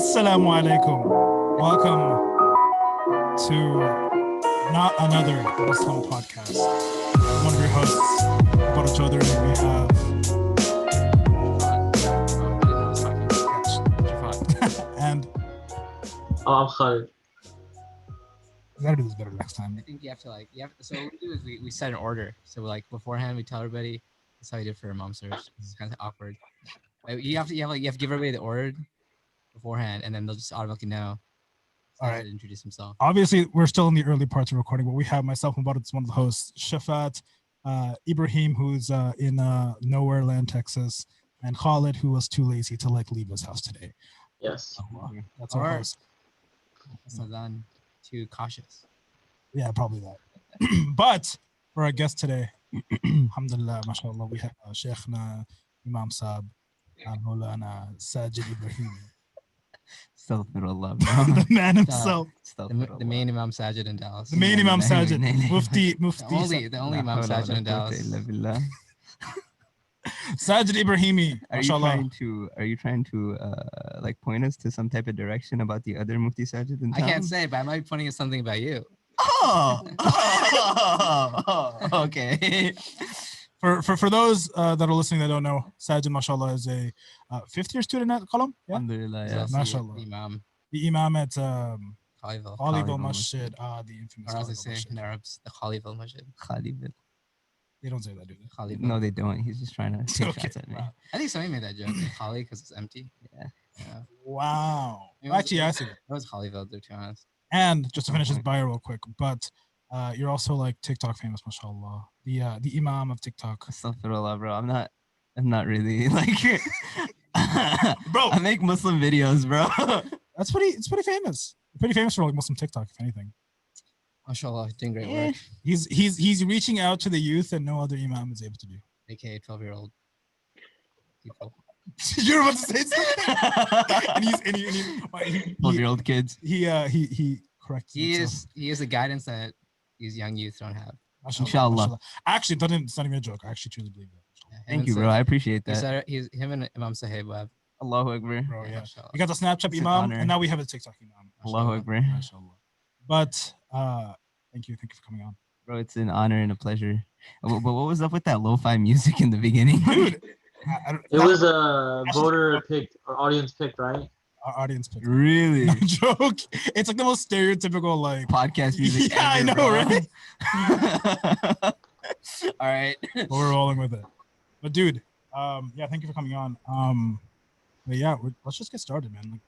Assalamu alaikum. Welcome to not another Muslim podcast. I'm one of your hosts, about each other, and we have. And. I'm Khalid. We gotta do this better next time. I think you have to so what we do is we set an order. So beforehand we tell everybody that's how you did for Imam search. It's kind of awkward. You have to give everybody the order beforehand, and then they'll just automatically know. All right. Introduce himself. Obviously, we're still in the early parts of recording, but we have myself and it's one of the hosts, Shafat, Ibrahim, who's in nowhere land, Texas, and Khalid, who was too lazy to leave his house today. Yes. That's our host. So then, too cautious. Yeah, probably that. But for our guest today, alhamdulillah, mashallah, we have Sheikhna Imam Saab, Maulana Sajid Ibrahimee. Astaghfirullah, the man himself. The main Imam Sajid in Dallas. The main Imam Sajid. Mufti. The only Imam Sajid in Dallas. Sajid Ibrahimee. Are you trying to point us to some type of direction about the other Mufti Sajid in town? I can't say, but I might be pointing at something about you. Oh, okay. For those that are listening that don't know, Sajid, mashallah, is a fifth-year student at Qalam. Yeah? Alhamdulillah, yeah. Mashallah. The Imam at Khaliville Masjid. The infamous. Or as they say in Arabs, the Khaliville Masjid. Khaliville. They don't say that, do they? Khaliville. No, they don't. He's just trying to take shots at me. Wow. I think somebody made that joke. Khali because it's empty. Yeah. Wow. Actually, I see it. It was Khaliville, to be honest. And just to finish his bio real quick, but you're also TikTok famous, mashallah. The Imam of TikTok. Astaghfirullah, bro. I'm not really bro. I make Muslim videos, bro. It's pretty famous. Pretty famous for Muslim TikTok, if anything. MashaAllah, he's doing great work. He's reaching out to the youth and no other Imam is able to do. AKA 12-year-old people. You're about to say something? and he's 12-year-old kids. He corrects himself. He is the guidance that these young youth don't have. Inshallah. Actually, it's not even a joke. I actually truly believe that. Thank you, bro. I appreciate that. Him and Imam Sahib have. Allahu Akbar. Bro, yeah. We got the Snapchat Imam, and now we have a TikTok Imam. Allahu Akbar. But thank you for coming on. Bro, it's an honor and a pleasure. But what was up with that lo-fi music in the beginning? Dude, it was a voter picked or audience picked, right? Our audience picked. Really? No joke. It's the most stereotypical podcast music. Yeah, ever, I know, bro. right? All right. But we're rolling with it. But dude, thank you for coming on. But yeah, let's just get started, man.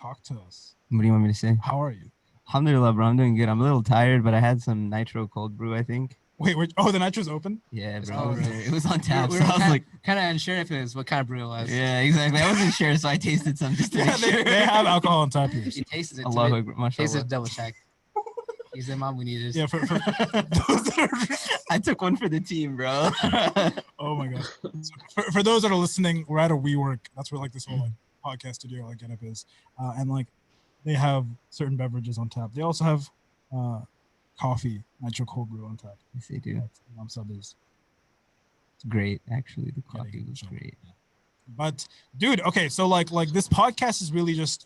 Talk to us. What do you want me to say? How are you? Alhamdulillah, bro. I'm doing good. I'm a little tired, but I had some nitro cold brew, I think. Wait, the nitro's open? Yeah, bro. Oh, It was on tap. We so were I was kind of unsure if it was what kind of brew it was. yeah, exactly. I wasn't sure, so I tasted some just to make sure. They have alcohol on tap here. He tasted it. Allahu Akbar, mashallah. Tasted it, double check. He's the Imam we needed. Yeah, for those that are... I took one for the team, bro. Oh my god. So for those that are listening, we're at a WeWork. That's where this whole podcast studio getup is, and they have certain beverages on tap. They also have coffee, nitro cold brew on tap. Yes, they do. Imam Sub is. It's great, actually. The coffee was great. But dude, okay, so this podcast is really just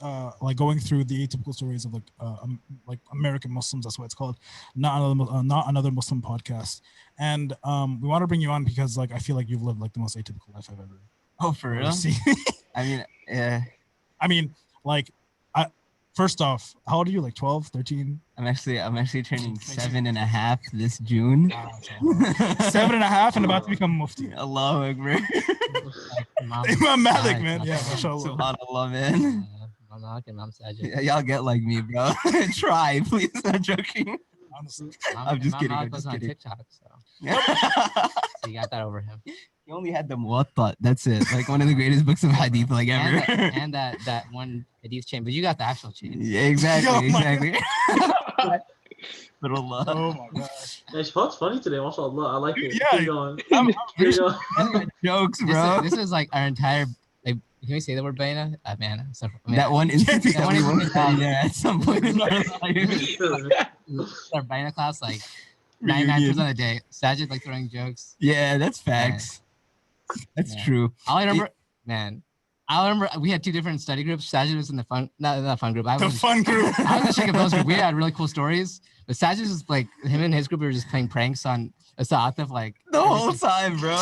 going through the atypical stories of American Muslims. That's what it's called, not another Muslim podcast. And we want to bring you on because I feel like you've lived the most atypical life I've ever. Oh, for real? Seen. I mean, yeah. First off, how old are you? 12, 13? I'm actually turning 7.5 this June. 7.5 and about to become Mufti. Allahu Akbar. Imam Malik, man. Yeah, mashallah. Subhanallah, man. Imam Sajid. Y'all get like me, bro. Try, please. Not joking. Honestly. I'm just kidding. Malik was on TikTok, so you got that over him. He only had the Muwatta. That's it. One of the greatest books of hadith ever. And that one hadith chain, but you got the actual chain. Yeah, exactly. But Allah. Oh my gosh. It's funny today, mashallah. I like it. Yeah. Keep going. Jokes, bro. This is our entire. Can we say the word baina? Man, that one instance that we went down there at some point in our life. Our baina class, 99% of the day, Sajid throwing jokes. Yeah, that's facts. That's true. All I remember, man, I remember we had two different study groups. Sajid was in the fun, not fun group. I The was fun group. I was in the Sheikh Abdul's group. We had really cool stories. But Sajid was like, him and his group were just playing pranks on Asataf, like The whole time, bro.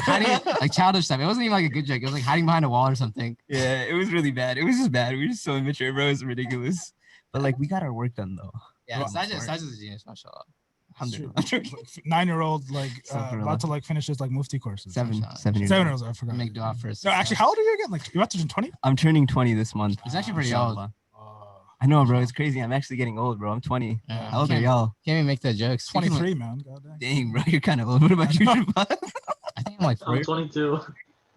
hiding, like childish stuff. It wasn't even like a good joke. It was like hiding behind a wall or something. Yeah, it was really bad. It was just bad. We were just so immature, bro. It was ridiculous. But like, we got our work done though. Yeah, Well, Sajid's a genius, mashallah. Alhamdulillah. 9-year-old like Astaghfirullah. about to like finish his like mufti courses. 7 years. 7-year-olds. I forgot. Make dua first. No, actually, how old are you again? Like you're about to turn 20? I'm turning 20 this month. He's actually pretty old. Inshallah. I know, bro. It's crazy. I'm actually getting old, bro. I'm 20. Yeah. How old are Can't- y'all? Can't even make the jokes. 23, man. God dang. Dang, bro. You're kind of old. What about you, Shabbat? I think I'm like I'm 4. 22.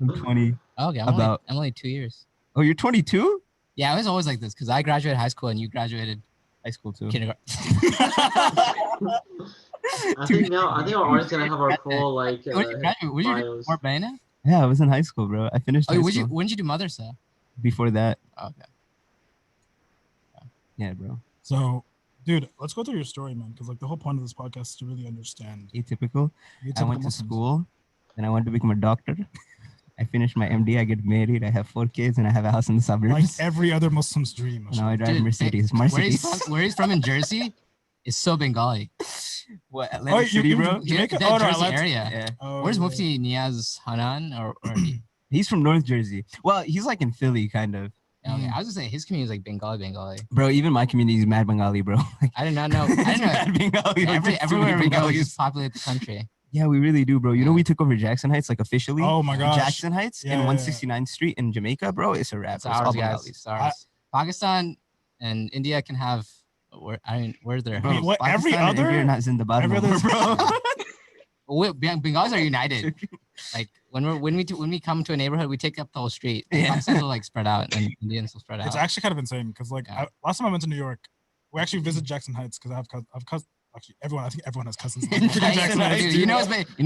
I'm 20. Okay, I'm only 2 years. Oh, you're 22? Yeah, I was always like this because I graduated high school and you graduated High school too. kindergarten. I think our art's gonna have our full like. When did you graduate? Would you do bios. more Baina? Yeah, I was in high school, bro. I finished Oh, high when school. did you do madrasa? Before that. Oh, okay. Yeah, bro. So, dude, let's go through your story, man. Because like the whole point of this podcast is to really understand. Atypical. I atypical went to Muslims. school, then I wanted to become a doctor. I finished my MD. I get married. I have 4 kids, and I have a house in the Like suburbs. every other Muslim's dream. Now I drive Dude, Mercedes. Where Mercedes. he's from in Jersey is so Bengali. What? Oh, Atlantic City, bro? Jamaica? That Oh, no, Jersey Atlantic- area. Yeah. Oh, Where's yeah. Mufti Niaz Hanan or He's from North Jersey. Well, he's like in Philly, kind of. Okay, I was gonna say his community is like Bengali. Bro, even my community is mad Bengali, bro. Like, I did not know. I it's didn't know. mad Bengali. Like, there's too Everywhere many we go, we Bengalis. just populate the country. Yeah, we really do, bro. You know, Yeah. we took over Jackson Heights, like officially. Oh my gosh. Jackson Heights Yeah, and yeah, yeah. 169th Street in Jamaica, bro. It's a wrap. It's It's ours, all guys. Bengalis. It's ours. Pakistan and India can have. Where's their Wait, homes? what? Every Pakistan and other- India are not Zindabad every no other- more, bro. Bengalis are united. Like when we come to a neighborhood, we take up the whole street. Yeah. Pakistanis will like spread out, and Indians will spread out. It's actually kind of insane because like Yeah. last time I went to New York, we actually visited Jackson Heights because I've cousins. Actually, I think everyone has cousins. In in Jackson Jackson Heights, Dude, dude. you know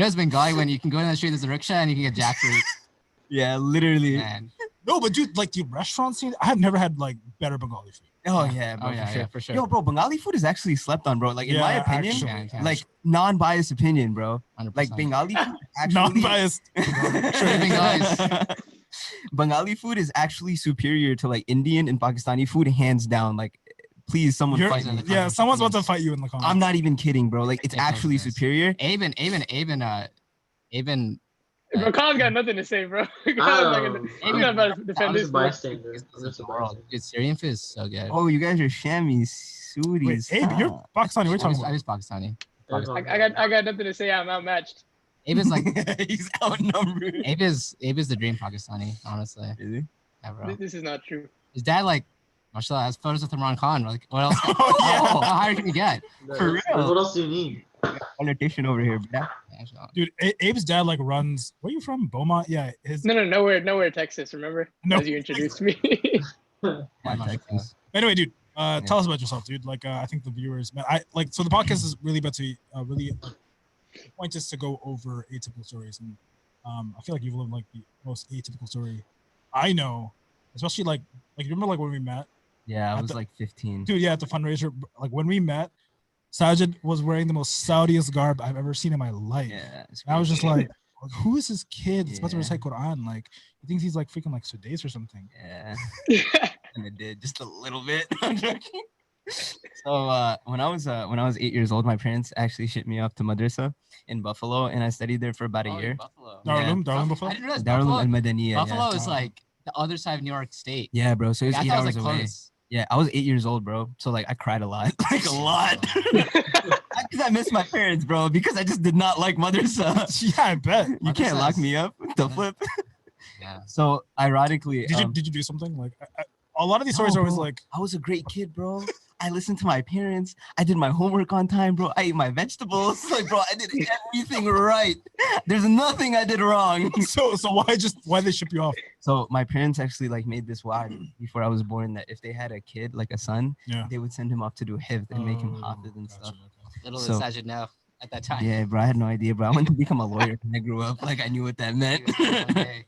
it's Bengali when you can go down the street, there's a rickshaw and you can get jackfruit. Yeah, literally. Man. No, but dude, like the restaurant scene, I have never had like better Bengali food. Oh yeah, bro, Oh yeah, for sure. yeah, for sure. Yo, bro, Bengali food is actually slept on, bro. Like in my Yeah, opinion, actually, Yeah, like non-biased opinion, bro. 100%. Like Bengali food actually Non-biased. Bengali food is actually superior to like Indian and Pakistani food, hands down. Like, please, someone You're- fight me. in the yeah, someone's about to fight you in the comments. I'm not even kidding, bro. Like, it's Yeah, actually yes. superior. Aben. Bro, Colin's got nothing to say, bro. Colin's not gonna, he's not about to I'm defend just this. a bro. bystander. I'm just a bystander. Dude, Syrian food is so good. Oh, you guys are chamois, Wait, sooties. Abe, you're Pakistani. We're I talking was about. Pakistani. I got nothing to say. I'm outmatched. Abe is like He's outnumbered. Abe is the dream Pakistani, honestly. Really? Yeah, bro. This is not true. His dad like, mashallah, has photos with Imran Khan. Like, what else? Oh, yeah. How higher can you get? For real? What else do you need? Politician over here, bro. Yeah, mashallah. Dude, Abe's dad like runs. Where are you from? Beaumont? Yeah, his. No, nowhere, Texas. Remember? No. As you introduced me. Yeah, My mashallah. Texas. Anyway, dude, tell us about yourself, dude. Like, I think the viewers, man, so the podcast is really about to really point us to go over atypical stories, and I feel like you've lived like the most atypical story I know, especially like you remember like when we met, Yeah, I At was the- like 15. dude. Yeah, at the fundraiser, like when we met, Sajid was wearing the most Saudiest garb I've ever seen in my life. Yeah. it's And I was just crazy. like, who is this kid? It's about to Yeah. recite Quran. Like, he thinks he's like freaking like Sudais or something. Yeah. And it did just a little bit. I'm joking. So when I was 8 years old, my parents actually shipped me off to madrasa in Buffalo, and I studied there for about a year. Buffalo. Darul Uloom I Buffalo. didn't realize Darul Uloom Buffalo, Madaniya. Buffalo Yeah. is like the other side of New York State. Yeah, bro. So it was I 8 thought it hours was like away. close. Yeah, I was 8 years old, bro. So like I cried a lot, like a lot, because I miss my parents, bro. Because I just did not like madrasa. Yeah, I bet. You can't lock Madrasa's- me up. The Yeah. flip. Yeah. So ironically, Did you do something like? A lot of these stories No, are always bro. like, I was a great kid, bro. I listened to my parents. I did my homework on time, bro. I ate my vegetables. Like, bro, I did everything right. There's nothing I did wrong. so why they ship you off? So my parents actually like made this wad before I was born that if they had a kid, like a son, Yeah. they would send him off to do hifz and make him Oh, hafiz and gotcha, stuff. okay. Little So- did Sajid know at that time. Yeah, bro, I had no idea, bro. I wanted to become a lawyer when I grew up. Like I knew what that meant. Okay.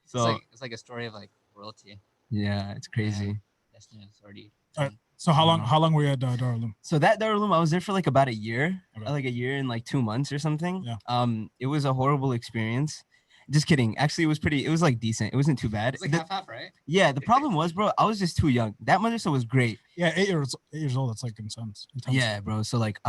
So it's like a story of like royalty. yeah, it's crazy. Destiny is already. Alright. So how long were you at Darul Uloom? So that Darul Uloom, I was there for like about a year, Okay. like a year and like 2 months or something. Yeah. It was a horrible experience. Just kidding. Actually, it was like decent. It wasn't too bad. It's like half, right? Yeah, the problem was, bro, I was just too young. That madrasa was great. Yeah, 8 years old. That's like intense. Yeah, bro. So like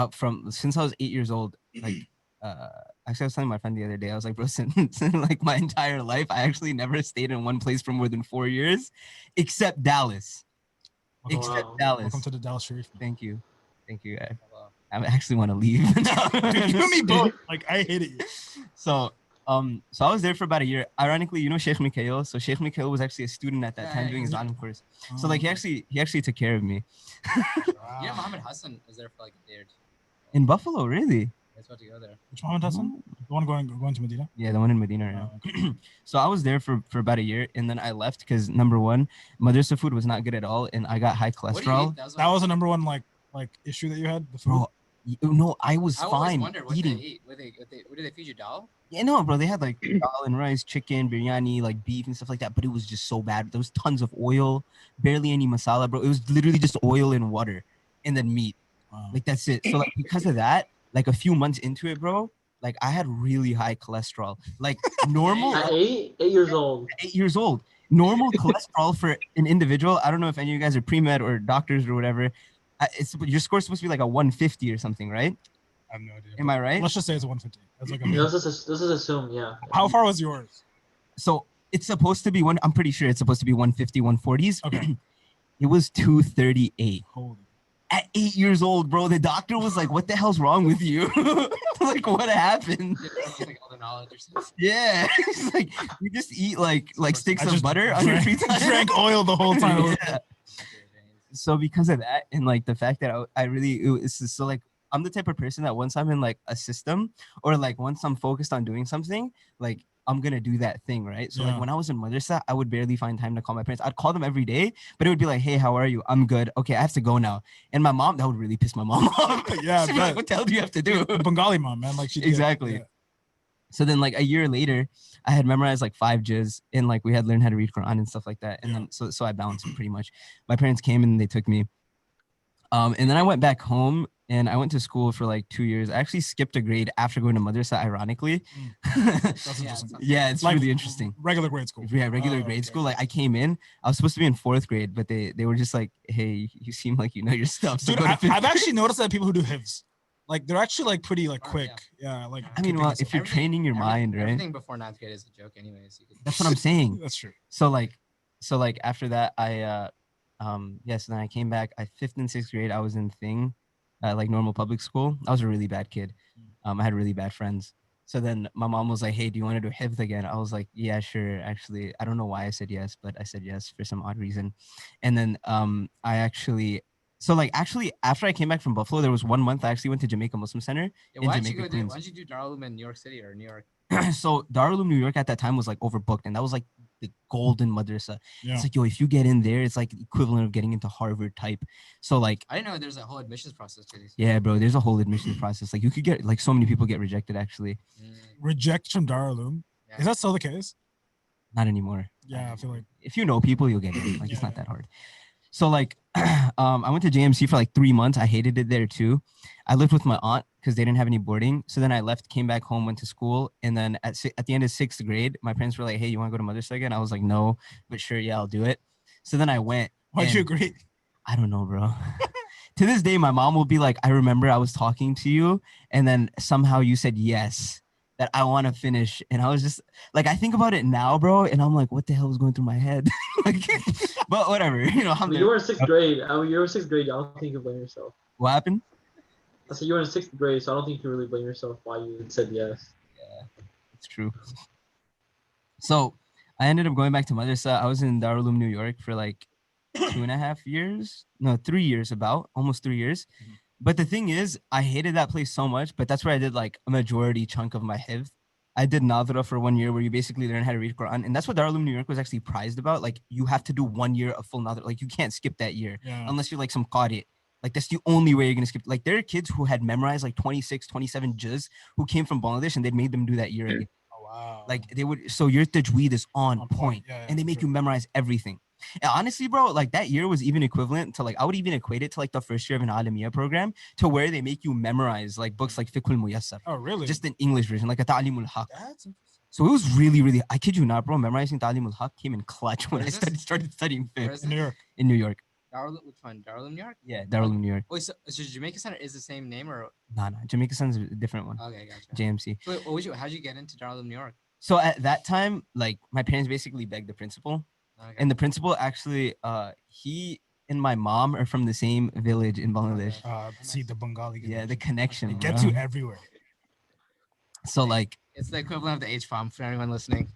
since I was 8 years old, like actually I was telling my friend the other day, I was like, bro, since like my entire life, I actually never stayed in one place for more than 4 years, except Dallas. Dallas. Welcome to the Dallas Sharif. Thank you. I actually want to leave. Dude, you and me both. Like, I hated you. So I was there for about a year. Ironically, you know Sheikh Mikhail. So Sheikh Mikhail was actually a student at that time doing his Alim course. So like he actually took care of me. Yeah, Muhammad Hassan was there for like a day or two. In Buffalo, really? I was about to go there. Which Muhammad Hassan? The one going to Medina? Yeah, the one in Medina. Right? So I was there for about a year, and then I left because number one, madrasa food was not good at all, and I got high cholesterol. That was the number one like issue that you had. The food. Bro, no, I was I fine wondered what eating. they ate. What did they feed you, dal? Yeah, no, bro, they had like dal and rice, chicken, biryani, like beef and stuff like that, but it was just so bad. There was tons of oil, barely any masala, bro. It was literally just oil and water, and then meat. Wow. Like that's it. So like because of that, like a few months into it, bro, like I had really high cholesterol. Like normal. At 8 years old. 8 years old. Normal cholesterol for an individual. I don't know if any of you guys are pre-med or doctors or whatever. Your score's supposed to be like a 150 or something, right? I have no idea. Am I right? Let's just say it's a 150. That's like This is assumed, yeah. How far was yours? So it's supposed to be I'm pretty sure it's supposed to be 150, 140s. Okay. It was 238. Holy. At 8 years old, bro, the doctor was like, "What the hell's wrong with you? Like, what happened?" Like all the knowledge or something. Yeah, he's like, "You just eat like sticks of butter on your free time." Drank oil the whole time. Yeah. So because of that, and like the fact that so like I'm the type of person that once I'm in like a system or like once I'm focused on doing something, like I'm gonna do that thing, right? So like when I was in madrasa, I would barely find time to call my parents. I'd call them every day, but it would be like, "Hey, how are you? I'm good. Okay, I have to go now." And my mom, that would really piss my mom off. Yeah, she'd be like, "What the hell do you have to do?" Bengali mom, man. Like she exactly. So then like a year later, I had memorized like 5 juz and like we had learned how to read Quran and stuff like that. And then so I balanced it pretty much. My parents came and they took me. And then I went back home and I went to school for like 2 years. I actually skipped a grade after going to madrasa, ironically. That's interesting. Yeah, it's like really interesting. Regular grade school. Yeah, regular grade school. Like I came in, I was supposed to be in 4th grade, but they were just like, "Hey, you seem like you know your stuff." So dude, I've actually noticed that people who do Hifz, like they're actually like pretty like quick. Yeah, like I mean, well, if you're training your mind, right? Everything before 9th grade is a joke, anyways. That's what I'm saying. That's true. So like after that, yes, and then I came back. 5th and 6th grade, I was in like normal public school. I was a really bad kid. I had really bad friends. So then my mom was like, "Hey, do you want to do Hifz again?" I was like, "Yeah, sure." Actually, I don't know why I said yes, but I said yes for some odd reason. And then actually after I came back from Buffalo, there was 1 month I actually went to Jamaica Muslim Center in Jamaica, Queens. Why did you do Darul Uloom in New York City or New York? So Darul Uloom New York at that time was like overbooked, and that was like the golden madrasa. Yeah. It's like, yo, if you get in there, it's like the equivalent of getting into Harvard type. So like I didn't know there's a whole admissions process to these. Yeah, bro, there's a whole admissions process. Like you could get like so many people get rejected actually. Reject from Darul Uloom. Yeah. Is that still the case? Not anymore. Yeah, I feel like if you know people, you'll get it. Like it's not that hard. So like I went to JMC for like 3 months. I hated it there too. I lived with my aunt because they didn't have any boarding. So then I left, came back home, went to school. And then at the end of 6th grade, my parents were like, "Hey, you want to go to madrasa again?" I was like, "No, but sure, yeah, I'll do it." So then I went. Why'd you agree? I don't know, bro. To this day, my mom will be like, "I remember I was talking to you and then somehow you said yes, that I want to finish." And I was just like, I think about it now, bro. And I'm like, what the hell was going through my head? Like, but whatever, you know. You were in 6th grade. You were in 6th grade. I don't think you can blame yourself. What happened? I said you were in 6th grade, so I don't think you can really blame yourself why you said yes. Yeah, it's true. So I ended up going back to madrasa. I was in Darul Uloom New York for like 2.5 years. No, 3 years, almost 3 years. But the thing is, I hated that place so much, but that's where I did like a majority chunk of my Hifz. I did Nadra for 1 year where you basically learn how to read Quran. And that's what Darul Uloom New York was actually prized about. Like you have to do 1 year of full Nadra. Like you can't skip that year unless you're like some Qari. Like that's the only way you're going to skip. Like there are kids who had memorized like 26, 27 juz who came from Bangladesh and they'd made them do that year again. Oh, wow. Like they would, so your tajweed is on point. And they make you memorize everything. And honestly, bro, like that year was even equivalent to like, I would even equate it to like the first year of an Alimiyyah program to where they make you memorize like books like Fiqhul Muyassar. Oh, really? Just an English version, like a Ta'limul Haq. That's interesting. So it was really, really, I kid you not, bro, memorizing Ta'lim al-Haq came in clutch when Where I is this? started studying Where fiqh is In New York. in New York. Which one? Darul Uloom New York? Yeah, Darul Uloom New York. Wait, so Jamaica Center is the same name or? Nah, Jamaica Sun's a different one. Okay, gotcha. JMC. So how'd you get into Darul Uloom New York? So at that time, like my parents basically begged the principal, Okay. and the principal actually, he and my mom are from the same village in Bangladesh. See the Bengali. Yeah, the connection. It bro. gets you everywhere. So like, It's the equivalent of the H-bomb for anyone listening.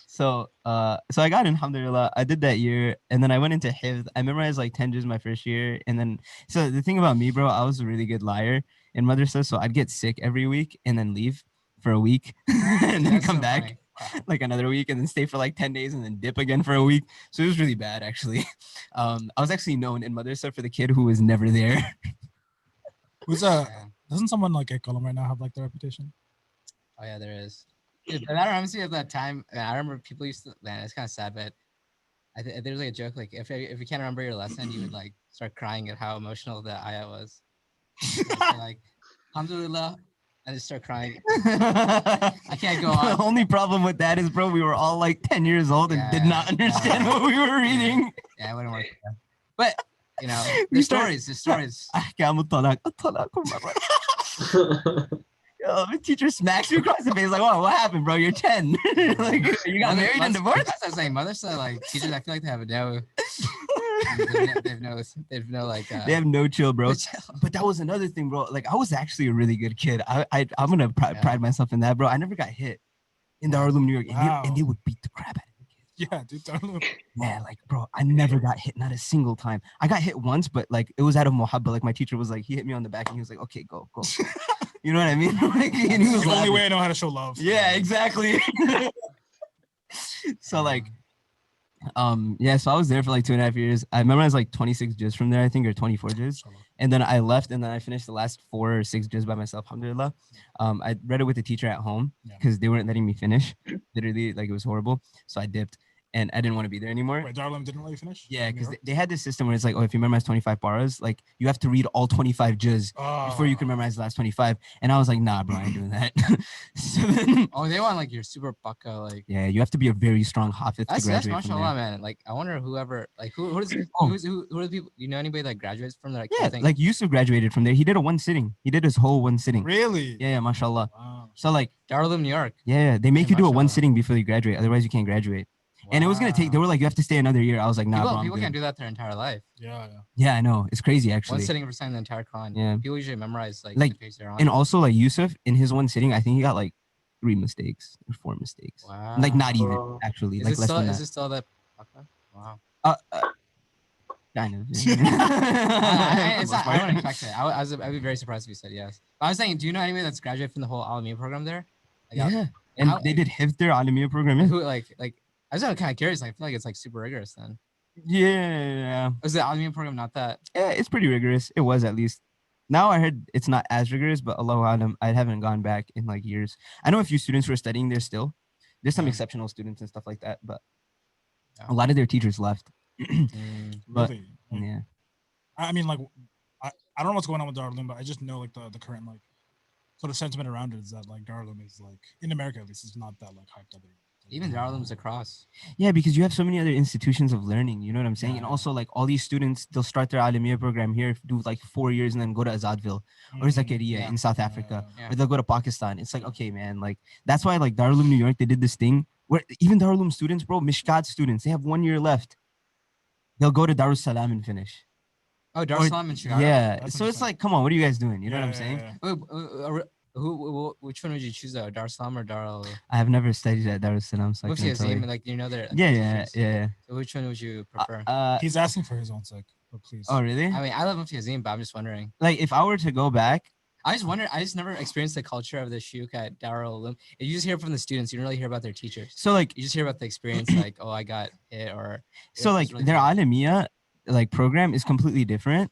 so I got in, alhamdulillah. I did that year, and then I went into Hifz. I memorized like 10 juz my first year, and then so the thing about me, bro, I was a really good liar in madrasa, so I'd get sick every week and then leave for a week and then That's come so back funny. like another week and then stay for like 10 days and then dip again for a week. So it was really bad actually. I was actually known in madrasa for the kid who was never there. Who's Yeah. Doesn't someone like at Qalam right now have like the reputation? Oh yeah, there is. Dude, but I remember at that time. I remember people used to. Man, it's kind of sad, but there's like a joke. Like if you can't remember your lesson, you would like start crying at how emotional the ayah was. Like, alhamdulillah, and just start crying. I can't go on. The only problem with that is, bro, we were all like 10 years old and did not understand what we were reading. Yeah, it wouldn't work. But you know, We the start- stories. أحكام الطلاق. الطلاق مرة. Yo, the teacher smacks you across the face like, "What happened, bro? You're 10. Like, you got married and divorced." That's what I'm saying. Mothers say like teachers. I feel like they have they've no like. They have no chill, bro. no chill. But that was another thing, bro. Like, I was actually a really good kid. I'm gonna pride myself in that, bro. I never got hit in Darul Uloom New York, and they would beat the crap out of me. Yeah, dude. Darul Uloom. Man, like, bro, I never got hit, not a single time. I got hit once, but like, it was out of muhabba. Like, my teacher was like, he hit me on the back, and he was like, "Okay, go." You know what I mean? Like, and he was The only laughing. way I know how to show love. Yeah, exactly. So like, yeah, so I was there for like 2.5 years. I memorized like 26 juz from there, I think, or 24 juz. And then I left, and then I finished the last 4 or 6 juz by myself, alhamdulillah. I read it with the teacher at home because they weren't letting me finish. Literally, like, it was horrible. So I dipped, and I didn't want to be there anymore. Wait, Darul Uloom didn't let you finish? Yeah, New because York? they had this system where it's like, oh, if you memorize 25 paras, like, you have to read all 25 juz before you can memorize the last 25. And I was like, nah, bro, I ain't doing that. So then, Oh, they want like your super baka like. yeah, you have to be a very strong hafiz to That's graduate from mashallah, there. man. Like I wonder who are Oh. who are the people? You know anybody that graduates from there? Like, Yeah, like Yusuf graduated from there. He did a one sitting. He did his whole one sitting. Really? Yeah, mashallah. Wow. So like, Darul Uloom New York. yeah, they make you do a one mashallah. sitting before you graduate. Otherwise, you can't graduate. And it was gonna take. They were like, you have to stay another year. I was like, nah, bro, I'm People good. can't do that their entire life. Yeah. Yeah, I know. It's crazy One actually. sitting of reciting the entire Quran. Yeah. People usually memorize like Like, the page they're on. And also like Yusuf in his one sitting, I think he got like 3 mistakes or 4 mistakes. Wow. Like not even Wow. actually. Is like it less still than is that. it still that? Baka? Wow. Kind of. I wouldn't expect it. I'd be very surprised if you said yes. But I was saying, do you know anybody that's graduated from the whole Alimiyyah program there? Like, Yeah. And How- they did Hifz their Alimiyyah program. Yeah. Who like I was kind of curious. I feel like it's like super rigorous then. Yeah. Was the Alimiyyah program not that? Yeah, it's pretty rigorous. It was at least. Now I heard it's not as rigorous, but Allahu Alam, I haven't gone back in like years. I know a few students who are studying there still. There's some Yeah. exceptional students and stuff like that, but Yeah. a lot of their teachers left. But Really? Like, yeah. I mean, like, I don't know what's going on with Darul Uloom, but I just know like the current like sort of sentiment around it is that like Darul Uloom is like in America at least it's not that like hyped up anymore. Even Darul Uloom's across. Yeah, because you have so many other institutions of learning, you know what I'm saying? Yeah, And yeah. also like all these students, they'll start their Alimiyyah program here, do like 4 years and then go to Azadville or Zakaria Yeah. in South Yeah, Africa, yeah. or they'll go to Pakistan. It's like, okay, man, like that's why like Darul Uloom New York, they did this thing where even Darul Uloom students, bro, Mishkat students, they have 1 year left. They'll go to Darus Salam and finish. Oh, Or- Darul Salam in Chicago. Yeah. That's So it's interesting. like, come on, what are you guys doing? You know what I'm saying? Yeah. Which one would you choose though? Darul Salam or Darul? I have never studied at Darus Salam, so I Mufti can't tell you. Azim, like you know their. Yeah. teachers. So which one would you prefer? He's asking for his own sake, but please. Oh, really? I mean, I love Mufti Azim, but I'm just wondering. Like, if I were to go back, I just never experienced the culture of the shuk at Darul Uloom. You just hear from the students. You don't really hear about their teachers. so like, You just hear about the experience, like, oh, I got hit, or so it like was really their tough. Alimiyyah like program is completely different.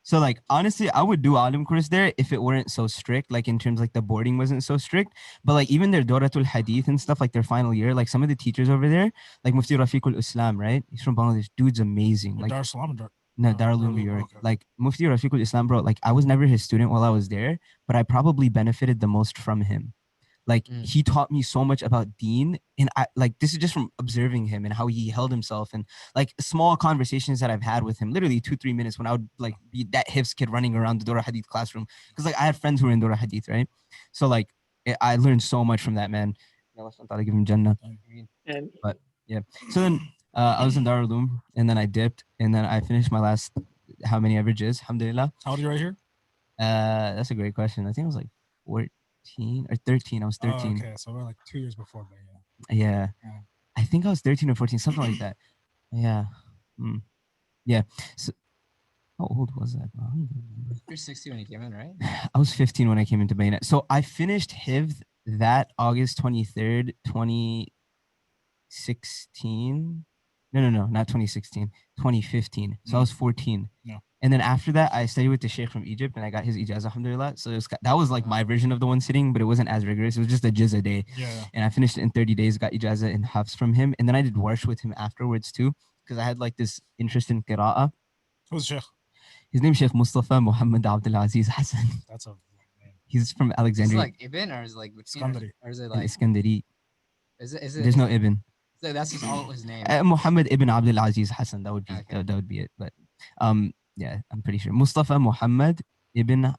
So like honestly, I would do Alim course there if it weren't so strict, like in terms like the boarding wasn't so strict. But like even their Doratul Hadith and stuff, like their final year, like some of the teachers over there, like Mufti Rafiqul Islam, right? He's from Bangladesh. Dude's amazing. Like Darul Salam or no, Darul Darul Uloom New Uloom, York. okay. Like Mufti Rafiqul Islam, bro. Like I was never his student while I was there, but I probably benefited the most from him. Like Mm. he taught me so much about deen, and I like this is just from observing him and how he held himself, and like small conversations that I've had with him, literally 2-3 minutes when I would like be that Hifz kid running around the Dura Hadith classroom, because like I had friends who were in Dura Hadith, right? So like I learned so much from that man. May Allah subhanahu wa ta'ala give him Jannah. And But yeah, so then I was in Darul Uloom, and then I dipped, and then I finished my last how many averages, alhamdulillah. How old are you right here? That's a great question. I think I was like 14 or 13. I was 13. Oh, okay, so we're like 2 years before, but yeah. Yeah. Yeah. I think I was 13 or 14, something like that. Yeah. Yeah. So how old was I? Bro? I don't even remember. You're 60 when you came in, right? I was 15 when I came into Bayonet. So I finished Hifz that August 23rd, 2016. No, not 2016, 2015. So I was 14. Yeah. And then after that, I studied with the Sheikh from Egypt, and I got his ijazah, alhamdulillah. So that was like my version of the one sitting, but it wasn't as rigorous. It was just a jiz a day. Yeah. And I finished it in 30 days, got ijazah in Hafs from him. And then I did warsh with him afterwards too, because I had like this interest in Qira'ah. Who's Sheikh? His name's Sheikh Mustafa Mohamed-Umer Esmail Hassan. That's a name. He's from Is it Alexandria. like Ibn or is it like between, Iskandari. or is it and like Iskandari. is it There's no Ibn. so that's just all his name? Muhammad ibn Abdul Aziz Hassan. That would be Okay. that would be it. But yeah, I'm pretty sure Mustafa Muhammad ibn. That's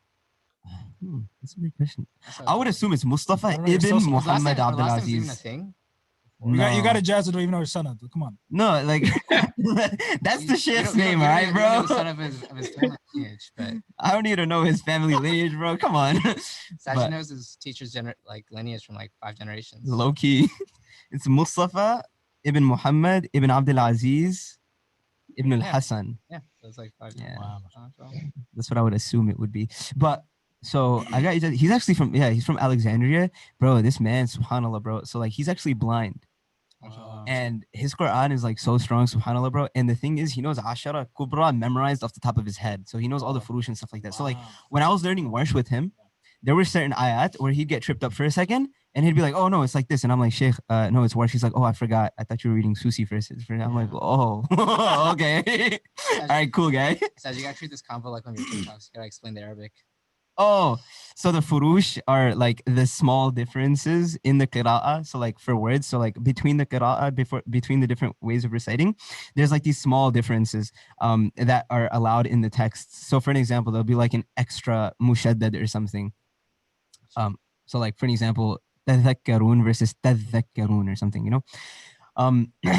a great question. I would assume it's Mustafa I don't know, you're ibn so- Muhammad Abdul Abdul was even a Aziz. thing. You got a jazz, don't even know your son. Come on. No, like that's the sheikh's name, you alright, don't know the bro. son of his family lineage, but I don't need to know his family lineage, bro. Come on. Sajid But- knows his teacher's like lineage from like 5 generations. Low key. It's Mustafa ibn Muhammad ibn Abdul Aziz ibn al Hassan. Yeah, so it's like 5. Yeah. Wow. That's what I would assume it would be. But so I got he's actually from he's from Alexandria, bro. This man, subhanallah, bro. So like he's actually blind, and his Quran is like so strong, subhanallah, bro. And the thing is, he knows Ashara Kubra memorized off the top of his head, so he knows all the furush and stuff like that. So like when I was learning Warsh with him, there were certain ayat where he'd get tripped up for a second, and he'd be like, "Oh no, it's like this," and I'm like, "Sheikh, no, it's Warsh." He's like, "Oh, I forgot. I thought you were reading Susi first." I'm like, "Oh, okay, all right, cool, guy." Sajid, you gotta treat this convo like one of your TikToks. You gotta explain the Arabic. Oh, so the furush are like the small differences in the qira'ah. So like for words, so like between the qira'ah, between the different ways of reciting, there's like these small differences that are allowed in the text. So for an example, there'll be like an extra mushaddad or something. So like for an example, tadhakkarun versus tadhakkarun or something, you know?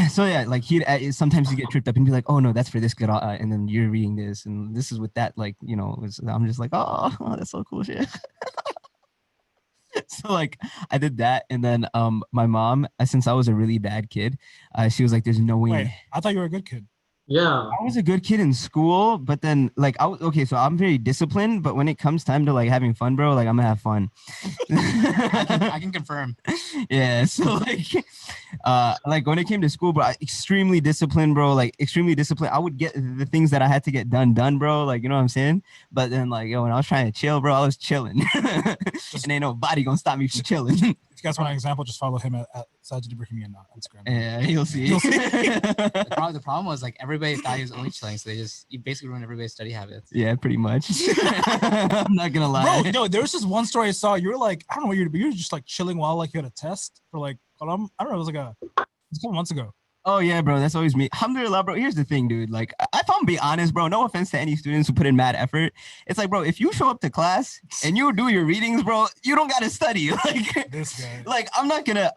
So yeah, like he sometimes you get tripped up and be like, oh no, that's for this qira'ah, and then you're reading this and this is with that, like, you know, I'm just like, oh, that's so cool shit. So like I did that, and then my mom, since I was a really bad kid, she was like, there's no way. Wait, I thought you were a good kid. Yeah. I was a good kid in school, but then like okay, so I'm very disciplined, but when it comes time to like having fun, bro, like I'm gonna have fun. I can confirm. Yeah, so like when it came to school, bro, extremely disciplined, bro, like extremely disciplined. I would get the things that I had to get done, bro, like, you know what I'm saying? But then like, yo, when I was trying to chill, bro, I was chilling. And ain't nobody gonna stop me from chilling. If you guys want an example, just follow him at Sajid Ibrahimee on Instagram. Yeah, you'll see. The problem was like everybody thought he was only chilling, so you basically ruined everybody's study habits. Yeah, pretty much. I'm not gonna lie. Bro, no, there was this one story I saw. You were like, I don't know what you were just like chilling while like you had a test for like Qalam. I don't know, it was like a couple months ago. Oh yeah, bro, that's always me. Alhamdulillah, bro. Here's the thing, dude. Like, if I'm being honest, bro, no offense to any students who put in mad effort. It's like, bro, if you show up to class and you do your readings, bro, you don't gotta study. Like, This guy. like I'm not gonna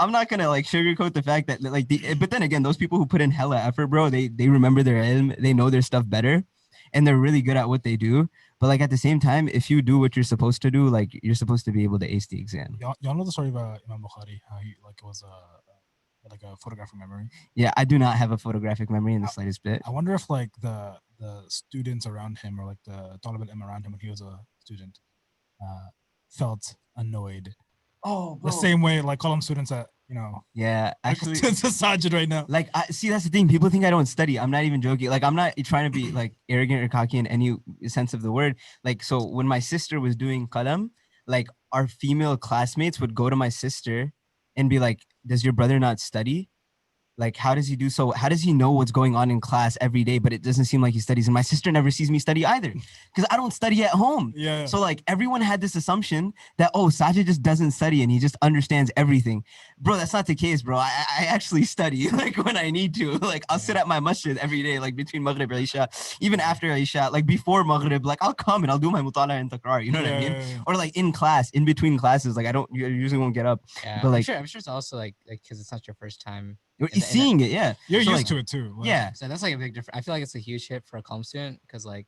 like sugarcoat the fact that like but then again, those people who put in hella effort, bro, they remember their ilm, they know their stuff better, and they're really good at what they do. But like at the same time, if you do what you're supposed to do, like you're supposed to be able to ace the exam. Y'all know the story about Imam Bukhari, how he like was like a photographic memory. Yeah, I do not have a photographic memory in the slightest bit. I wonder if like the students around him or like the talib al-ilm around him when he was a student felt annoyed. Oh, The same way like Qalam students at, you know, Yeah, actually. students at Sajid right now. Like, I see, that's the thing. People think I don't study. I'm not even joking. Like, I'm not trying to be like arrogant or cocky in any sense of the word. Like, so when my sister was doing Qalam, like our female classmates would go to my sister and be like, does your brother not study? like, how does he do so? How does he know what's going on in class every day, but it doesn't seem like he studies? And my sister never sees me study either because I don't study at home. Yeah. So like everyone had this assumption that, oh, Sajid just doesn't study and he just understands everything. Bro, that's not the case, bro. I actually study like when I need to. Like I'll sit at my masjid every day, like between Maghrib and Isha, even after Isha, like before Maghrib, like I'll come and I'll do my mutala and takrar, you know what I mean? Or like in class, in between classes, like you usually won't get up. Yeah, but like I'm sure it's also like because it's not your first time. you're seeing it, yeah. You're So, used like, to it too. Like, yeah. So that's like a big difference. I feel like it's a huge hit for a Qalam student because like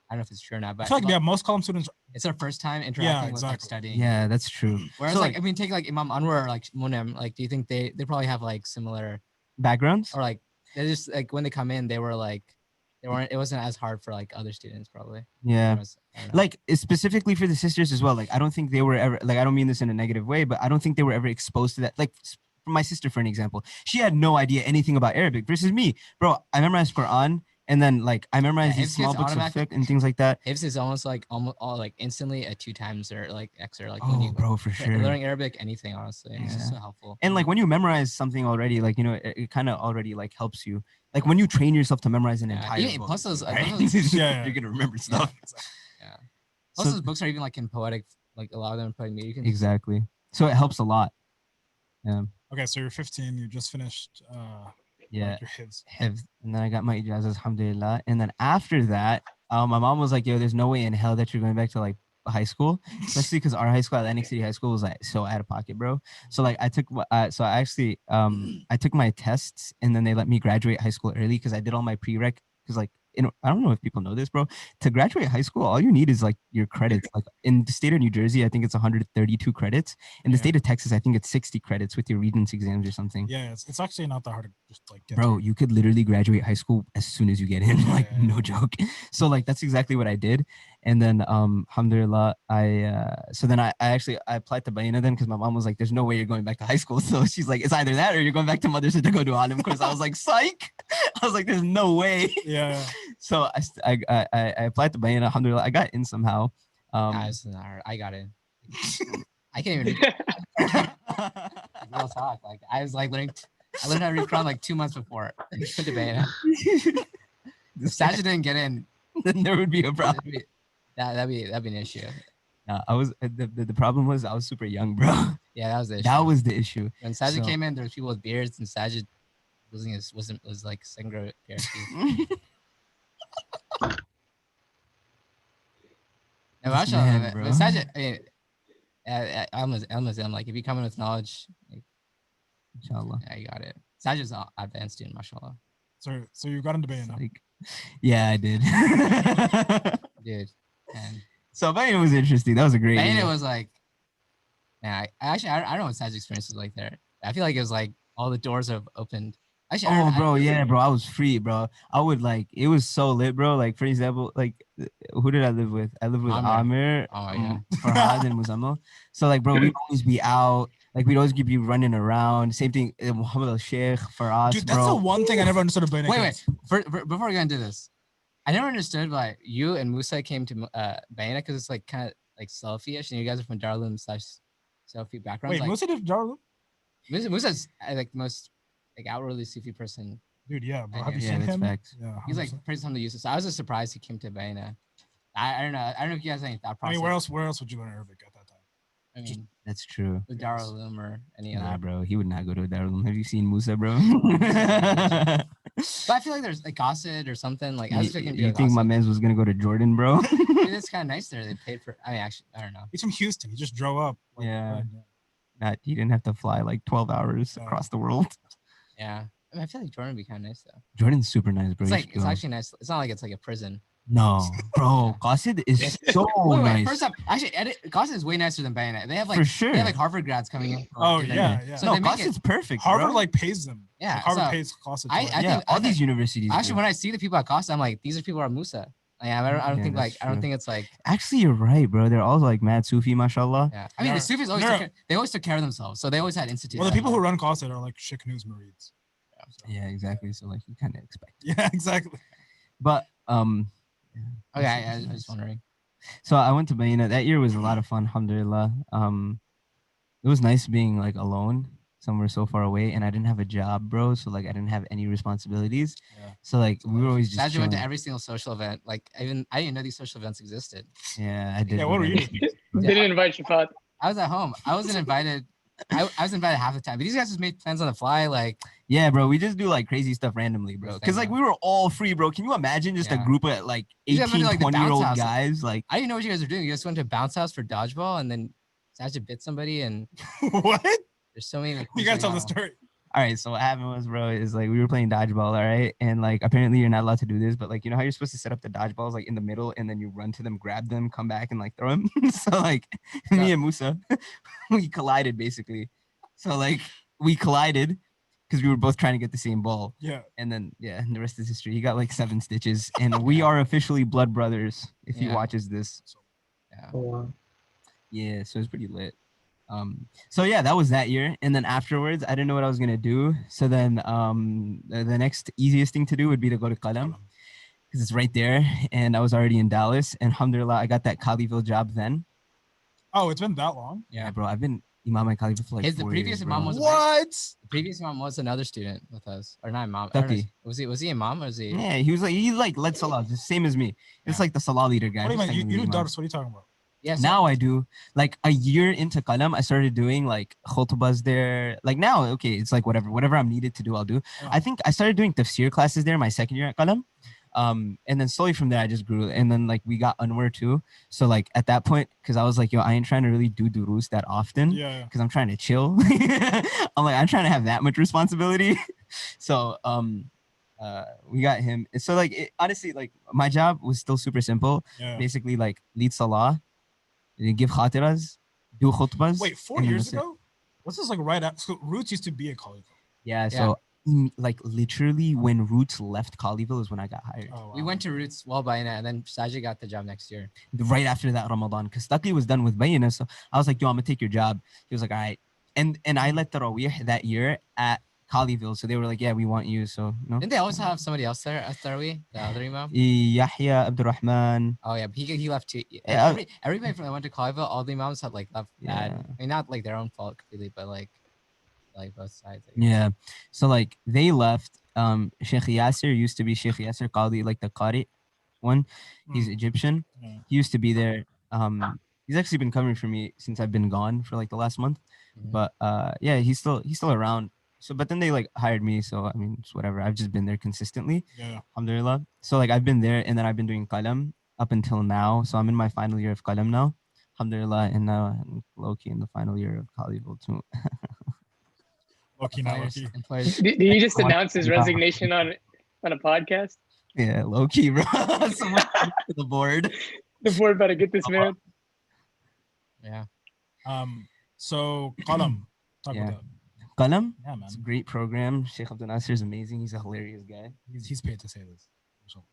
I don't know if it's true or not, I but feel like, yeah, most Qalam students, it's their first time interacting with like exactly. studying. Yeah, that's true. Whereas So, like I mean, take like Imam Anwar or like Munem, like do you think they probably have like similar backgrounds? or like they just like when they come in they were like it wasn't as hard for like other students probably. Yeah. I don't know. Like specifically for the sisters as well. Like I don't think they were ever, like I don't mean this in a negative way, but I don't think they were ever exposed to that. Like for my sister, for an example, she had no idea anything about Arabic versus me, bro. I memorized Quran and then like I memorized these small books of fiqh and things like that. Hifz is almost all like instantly a 2 times or like X or like Oh, when you bro, for sure. learning Arabic, anything honestly, it's just so helpful. And like when you memorize something already, like you know, it kind of already like helps you. Like when you train yourself to memorize an entire book, plus those, right? You're gonna remember stuff. Yeah. Plus those books are even like in poetic, like a lot of them are poetic meter. You can exactly. So it helps a lot. Yeah. Okay, so you're 15. You just finished. Yeah. Like your Hifz. And then I got my ijazahs, alhamdulillah. And then after that, my mom was like, yo, there's no way in hell that you're going back to like high school, especially because our high school, Atlantic City High School, was like so out of pocket, bro. So like I took I took my tests and then they let me graduate high school early because I did all my prereq. Because like I don't know if people know this, bro. To graduate high school, all you need is like your credits. Like in the state of New Jersey, I think it's 132 credits. In the state of Texas, I think it's 60 credits with your regents exams or something. Yeah, it's actually not that hard to just like get bro, to. you could literally graduate high school as soon as you get in, like no joke. So like that's exactly what I did. And then alhamdulillah, I applied to Baina then because my mom was like, there's no way you're going back to high school. So she's like, it's either that or you're going back to madrasa to go to alim course. I was like, psych. I was like, there's no way. Yeah. So I applied to Baina, alhamdulillah. I got in somehow. It's not hard. I got in. I can't even real talk. Like I was like learning I learned how to read Quran like 2 months before. If Sajid didn't get in, then there would be a problem. That'd be an issue. I was the problem was I was super young, bro. Yeah, that was the issue. That was the issue. When Sajid came in, there was people with beards, and Sajid was like second grade PhD. No, mashallah, bro. but Sajid, I'm like, if you come in with knowledge, like, inshallah. Yeah, you got it. Sajid's an advanced student, mashallah. So you got into Bayna. Like, yeah, I did. Dude, and so Bayna was interesting. That was a great Bayna year. was like, yeah, I don't know what Sajid's experience was like there. I feel like it was like all the doors have opened. Actually, I was free, bro. I would like, it was so lit, bro. Like, for example, like, who did I live with? I lived with Amir, Farhad, and Muzammil. So, like, bro, we'd always be out. Like, we'd always be running around. Same thing, Muhammad al-Sheikh, for us, Dude, that's the one thing I never understood about Bayna. Wait. Before we get into this, I never understood why you and Musa came to Bayna because it's like kind of like Salafi-ish, and you guys are from Darul Uloom / Salafi backgrounds. Wait, like, Musa did Darul Uloom? Musa's like the most like outwardly Sufi person. Dude, yeah, bro. Yeah, Have you yeah, seen that's him? facts. Yeah, He's like 100%. pretty something to use. So I was just surprised he came to Bayna. I don't know. I don't know if you guys have any thought I process. mean, where else would you learn Arabic at that time? I mean, That's true. with Darul Uloom or any Nah, other. bro, he would not go to Darul Uloom. Have you seen Musa, bro? But I feel like there's like Qassid or something. Like I was thinking, you think my man's was gonna go to Jordan, bro? it's kind of nice there. They paid for. I mean, actually, I don't know. He's from Houston. He just drove up. Like, Yeah. He didn't have to fly like 12 hours across the world. Yeah. I mean, I feel like Jordan would be kind of nice though. Jordan's super nice, bro. It's You like should it's go. actually nice. It's not like it's like a prison. No, bro. Qasid is so Wait, nice. first up, actually, Qassid is way nicer than Bayna. They have like For sure. They have like Harvard grads coming in. Oh, yeah. So no, they make Qasid's it. perfect. Harvard bro. like pays them. Yeah, Like, Harvard so pays Qassid. I yeah, think- all I these think- universities. Actually, do. when I see the people at Qassid, I'm like, these are people who are Musa. Like, I don't Yeah, think that's I don't true. think it's like. Actually, you're right, bro. They're all like mad Sufi, mashallah. Yeah, I mean, the Sufis always they always took care of themselves, so they always had institutes. Well, the people who run Qassid are like Sheikh News Marids. Yeah, exactly. So like you kind of expect. Yeah, exactly. But Okay, I was just wondering. so I went to Bayna. That year was a lot of fun, alhamdulillah. It was nice being like alone somewhere so far away, and I didn't have a job, bro. So like I didn't have any responsibilities. Yeah. So like we were always just Sajid went to chilling. every single social event. Like I didn't know these social events existed. Yeah, I did. Yeah, what were you? Didn't invite Shafat. I was at home. I wasn't invited. I was invited half the time, but these guys just made plans on the fly. Like, Yeah, bro, we just do like crazy stuff randomly, bro. That's Because thing, like bro. we were all free, bro. Can you imagine just a Yeah. group of like You guys went 18, to, like, the 20-year-old bounce house. guys? Like, I didn't know what you guys were doing. You guys went to a bounce house for dodgeball, and then Sajid bit somebody, and What? there's so many. Like, You gotta tell the wow. story. all right, so what happened was, bro, is like we were playing dodgeball, all right? And like apparently you're not allowed to do this, but like you know how you're supposed to set up the dodgeballs like in the middle and then you run to them, grab them, come back and like throw them. So like me and Musa, we collided basically. So like we collided because we were both trying to get the same ball. Yeah. And then yeah, the rest is history. He got like 7 stitches, and we are officially blood brothers if he Yeah. watches this. Yeah. Oh, wow. Yeah, so it's pretty lit. So yeah, that was that year, and then afterwards, I didn't know what I was gonna do. So then, the next easiest thing to do would be to go to Qalam because it's right there, and I was already in Dallas. And alhamdulillah, I got that Khalifil job then. Oh, it's been that long. Yeah, bro, I've been Imam at Khalifil for like The 4 previous years, imam bro. was What? the previous imam was another student with us, or not imam. I don't know. Tucky. Was he imam or was he? Yeah, he like led salah, the same as me. It's Yeah. like the salah leader guy. What do you who's mean? You technically do imam. dars? What are you talking about? Yeah. so- Now I do. Like a year into Qalam, I started doing like khutbahs there. Like now, okay, it's like whatever I'm needed to do, I'll do. Yeah. I think I started doing tafsir classes there my second year at Qalam. And then slowly from there I just grew. And then like we got Anwar too. So like at that point, because I was like, yo, I ain't trying to really do durus that often. Yeah. Because I'm trying to chill. I'm trying to have that much responsibility. So we got him. So like honestly, like my job was still super simple. Yeah. Basically like lead salah, give khatiras, do khutbas. Wait, 4 and then years that's it. ago? What's this like right at? So Roots used to be a college. Yeah, so like literally when Roots left Colleyville is when I got hired. Oh, wow. We went to Roots well Bayna, and then Sajid got the job next year. Right after that Ramadan, because Stucky was done with Bayna. So I was like, yo, I'm gonna take your job. He was like, all right. And I led Tarawih that year at Colleyville. So they were like, yeah, we want you. So no. Didn't they always have somebody else there at Tarawih, the other imam? Yahya Abdurrahman. Oh yeah, but he left too. Yeah. Everybody from that went to Colleyville, all the imams had like left bad. Yeah. I mean, not like their own fault completely, but like both sides. I guess. Yeah. So like they left. Sheikh Yasser used to be Sheikh Yasser Qadi, like the Qari one. He's Egyptian. Yeah. He used to be there. He's actually been covering for me since I've been gone for like the last month. Mhm. But yeah, he's still around. So but then they like hired me. So I mean, it's whatever. I've just been there consistently. Yeah. Alhamdulillah. So like I've been there and then I've been doing Qalam up until now. So I'm in my final year of Qalam now. Alhamdulillah. And now I'm low-key in the final year of Colleyville too. Lucky, not Employers- lucky. employers- Did he just announce his resignation on a podcast? Yeah, low-key, bro. Someone to the board. The board better get this man. Yeah. So Qalam, talk Yeah. about that. Qalam, Yeah, man. it's a great program. Sheikh Abdul Nasir is amazing. He's a hilarious guy. He's paid to say this. So,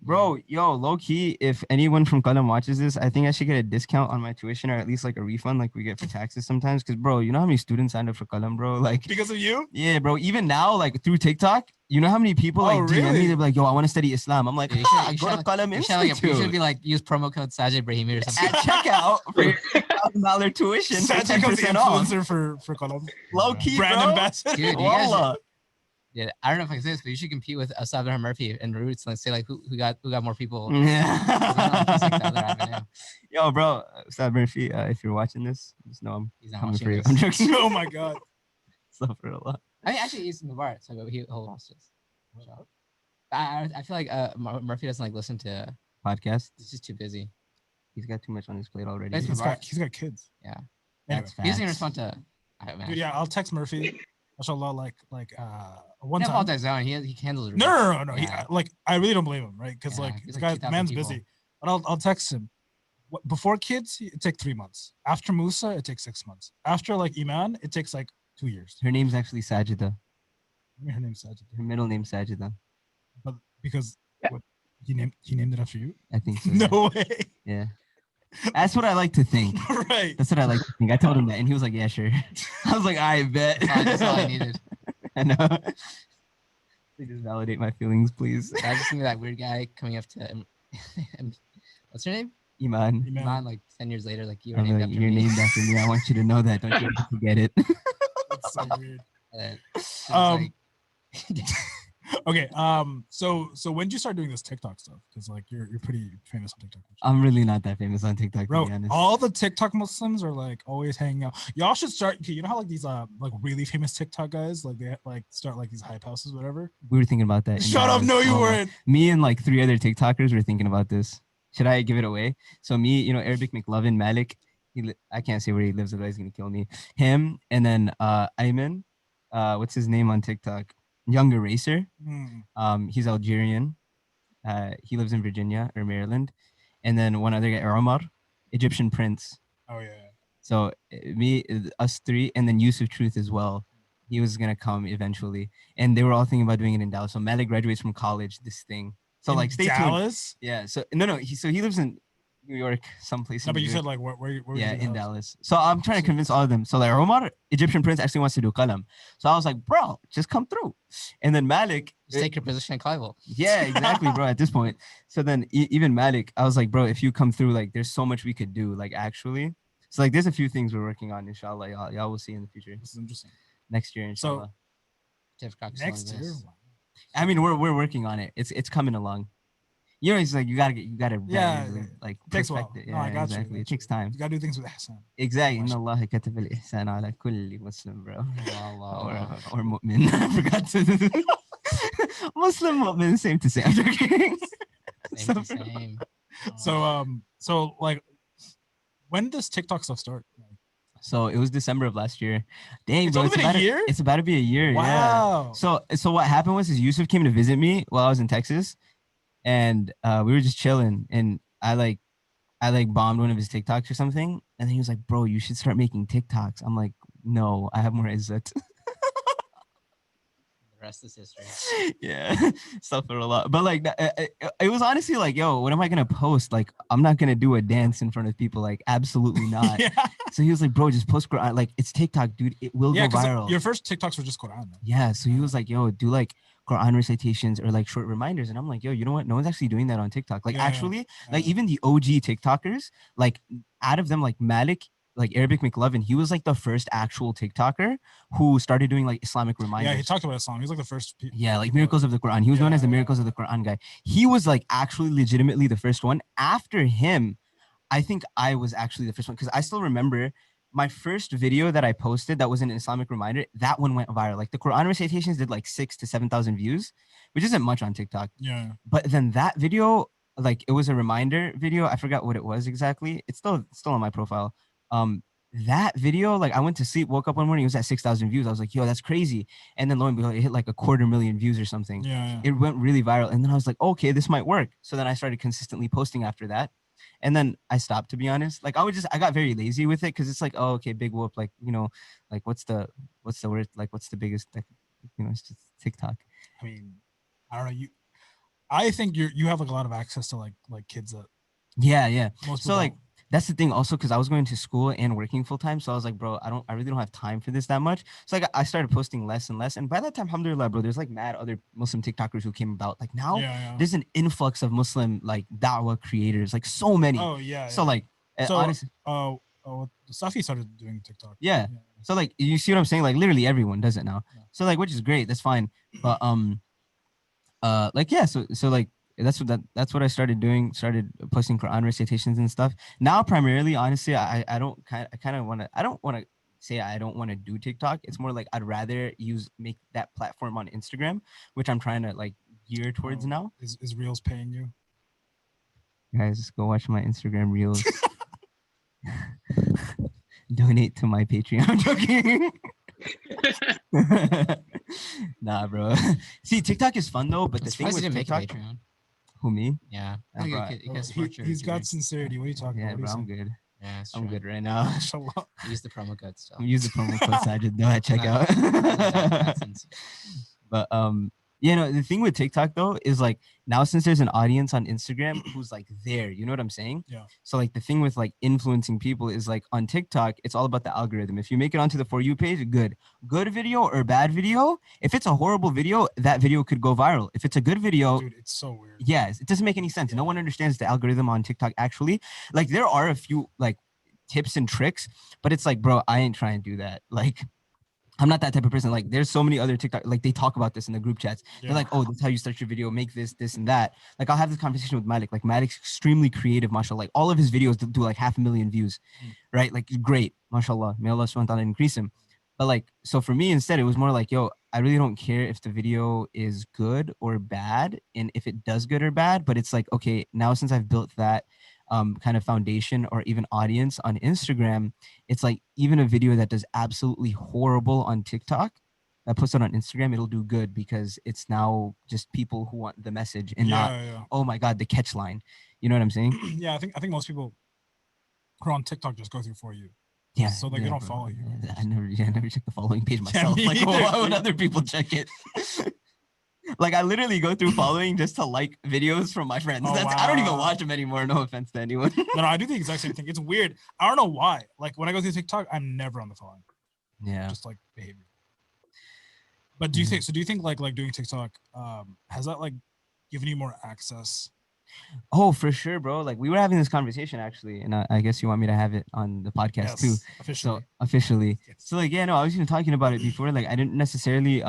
Bro, yo, low key, if anyone from Qalam watches this, I think I should get a discount on my tuition or at least like a refund like we get for taxes sometimes. Cause bro, you know how many students signed up for Qalam, bro? Like, because of you? yeah, bro, even now, like through TikTok, you know how many people like Oh, DM me, really? they're like, yo, I want to study Islam. I'm like, Dude, go to Qalam you should, you should Institute. be like use promo code Sajid Ibrahimee or something. At checkout for your $1,000 tuition for Sajid becomes the 10% off. influencer for Qalam. Low key, Brand bro. ambassador. Dude, you guys Wallah. Yeah, I don't know if I can say this, but you should compete with Asad Murphy and Roots and say like who got more people. Just like the other avenue. Yo, bro, Ustad Murphy, if you're watching this, just know I'm He's not coming watching for you. this. I'm joking. Oh my god. Astaghfirullah. I mean, actually, he's Mubarak, so he'll watch this. So, I feel like Murphy doesn't like listen to. Podcast. He's just too busy. He's got too much on his plate already. That's He's Mubarak. got kids. Yeah. Anyway, He doesn't even Facts. respond to. I mean, dude, yeah, I'll text Murphy. Mashallah, one He time. apologizes on. He handles it. No. Yeah. I really don't blame him, right? Because Yeah, like he's the like guy, 2,000 man's people. busy. But I'll text him. Before kids, it takes 3 months. After Musa, it takes 6 months. After like Iman, it takes like 2 years. Her name's actually Sajida. I mean, her name's Sajid. Her middle name's Sajida. But because what, he named it after you? I think so. Yeah. No way. Yeah. That's what I like to think. Right. That's what I like to think. I told him that, and he was like, "Yeah, sure." I was like, "I bet." That's all I needed. I know. Please just validate my feelings, please. I just think of that weird guy coming up to what's her name? Iman. Iman. Iman, like 10 years later, like you were I'm named like, after you're me. named after me. I want you to know that. Don't you ever forget it. That's so weird. And it's Um, Okay. So when did you start doing this TikTok stuff? Because like you're pretty famous on TikTok. I'm really not that famous on TikTok, to Bro, be honest. all the TikTok Muslims are like always hanging out. Y'all should start. Okay, you know how like these like really famous TikTok guys like they like start like these hype houses, whatever. We were thinking about that. in Shut up! Dallas. No, you Wallah. weren't. Me and like 3 other TikTokers were thinking about this. Should I give it away? So me, you know, Arabic McLovin, Malik. I can't say where he lives, otherwise he's gonna kill me. Him, and then Ayman. What's his name on TikTok? Younger Racer. He's Algerian. He lives in Virginia or Maryland. And then one other guy, Omar, Egyptian prince. Oh yeah. So me, us 3, and then Yusuf Truth as well. He was gonna come eventually, and they were all thinking about doing it in Dallas. So Malik graduates from college this thing. So In like, stay Dallas? tuned. Yeah. So no. He lives in New York, someplace. No, in but New you York. said like where Yeah, was in your house? Dallas. So I'm trying to convince all of them. So like Omar, Egyptian prince, actually wants to do Qalam. So I was like, bro, just come through. And then Malik, just take your position in Cliveville. yeah, exactly, bro. At this point, so then even Malik, I was like, bro, if you come through, like, there's so much we could do, like, actually. So like, there's a few things we're working on, inshallah. Y'all will see in the future, This is interesting. next year, inshallah. Next year. Wow. I mean, we're working on it. It's coming along. You know, it's like you gotta Yeah, like takes a while. perfect it. No, Yeah, I got you, exactly. I It got you. takes time. You gotta do things with ihsan. Exactly. Mashallah. إن الله كتب الإحسان على كل مسلم, bro. Allah. Or mu'min. I forgot to. Muslim, mu'min, same to same. I'm joking. Same to same. So like, when does TikTok stuff start? So it was December of last year. Dang, It's bro. only been a about year? It's about to be a year. Wow. Yeah. So what happened was Yusuf came to visit me while I was in Texas, and we were just chilling, and I bombed one of his TikToks or something, and then he was like, "Bro, you should start making TikToks." I'm like, "No, I have more izzat." The rest is history. Yeah, suffer a lot. But like, it was honestly like, yo, what am I gonna post? Like, I'm not gonna do a dance in front of people. Like, absolutely not. Yeah. So he was like, bro, just post Qur'an. Like, it's TikTok, dude. It will Yeah, go because viral. your first TikToks were just Quran. Right? Yeah. So he was like, yo, do like Qur'an recitations or like short reminders. And I'm like, yo, you know what? No one's actually doing that on TikTok. Like, Yeah, actually, like yeah. even the OG TikTokers, like out of them, like Malik, like Arabic McLovin, he was like the first actual TikToker who started doing like Islamic reminders. Yeah, he talked about a song. He's like the first. Yeah, like Miracles of the Quran. He was known as the Miracles of the Quran guy. He was like actually legitimately the first one. After him, I think I was actually the first one because I still remember my first video that I posted that was an Islamic reminder. That one went viral. Like the Qur'an recitations did like 6,000 to 7,000 views, which isn't much on TikTok. Yeah. But then that video, like it was a reminder video. I forgot what it was exactly. It's still on my profile. That video, like I went to sleep, woke up one morning, it was at 6,000 views. I was like, yo, that's crazy. And then lo and behold, it hit like 250,000 views or something. Yeah. It went really viral. And then I was like, okay, this might work. So then I started consistently posting after that. And then I stopped, to be honest. Like I got very lazy with it because it's like, oh, okay, big whoop. Like, you know, like what's the word? Like, what's the biggest, like, you know, it's just TikTok. I mean, I don't know. I think you have like a lot of access to like kids that. Yeah. Most So people like, don't. that's the thing also, because I was going to school and working full time. So I was like, bro, I really don't have time for this that much. So like I started posting less and less. And by that time, alhamdulillah, bro, there's like mad other Muslim TikTokers who came about. Like now there's an influx of Muslim like da'wah creators, like so many. Oh yeah. So like honestly, Safi started doing TikTok. Yeah. So like you see what I'm saying? Like literally everyone does it now. Yeah. So like, which is great. That's fine. But like yeah. So like that's what I started doing. Started posting Qur'an recitations and stuff. Now primarily, honestly, I don't want to say I don't want to do TikTok. It's more like I'd rather make that platform on Instagram, which I'm trying to like gear towards now. Is Reels paying you? Guys, go watch my Instagram Reels. Donate to my Patreon. I'm joking. Nah, bro. See, TikTok is fun though, but the thing with TikTok, Patreon. Who, me? Yeah. Nah, bro, He's got sincerity. What are you talking yeah, about? bro, I'm good. Yeah, it's I'm true. good right now. Mashallah. Use the promo code still. Use the promo code Sajid. Go ahead, check out. But you know, the thing with TikTok though is like now since there's an audience on Instagram who's like there, you know what I'm saying? Yeah. So like the thing with like influencing people is like on TikTok, it's all about the algorithm. If you make it onto the For You page, good video or bad video. If it's a horrible video, that video could go viral. If it's a good video, dude, it's so weird. Yes, it doesn't make any sense. No one understands the algorithm on TikTok actually. Like there are a few like tips and tricks, but it's like, bro, I ain't trying to do that. Like I'm not that type of person. Like, there's so many other TikTok, like they talk about this in the group chats. Yeah. They're like, oh, this is how you start your video, make this and that. Like, I'll have this conversation with Malik. Like, Malik's extremely creative, mashallah. Like, all of his videos do like 500,000 views, right? Like, great, mashallah. May Allah subhanahu wa ta'ala increase him. But like, so for me, instead, it was more like, yo, I really don't care if the video is good or bad, and if it does good or bad. But it's like, okay, now since I've built that kind of foundation or even audience on Instagram, it's like even a video that does absolutely horrible on TikTok, I post it on Instagram, it'll do good because it's now just people who want the message and not, oh my God, the catch line. You know what I'm saying? Yeah, I think most people who are on TikTok just go through For You. Yeah. So like they don't follow you. I never check the following page myself. me Like, either. why would other people check it? Like, I literally go through following just to like videos from my friends. Oh, I don't even wow. watch them anymore. No offense to anyone. No, I do the exact same thing. It's weird. I don't know why. Like when I go through TikTok, I'm never on the following. Yeah. Just like behavior. But do you think? So do you think like doing TikTok has that like given you more access? Oh, for sure, bro. Like, we were having this conversation actually, and I guess you want me to have it on the podcast too. Officially. So officially. Yes. So like, yeah, no, I was even talking about it before. Like, I didn't necessarily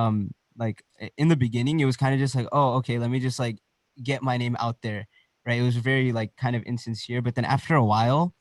like in the beginning, it was kind of just like, oh, okay, let me just like get my name out there, right? It was very like kind of insincere. But then after a while,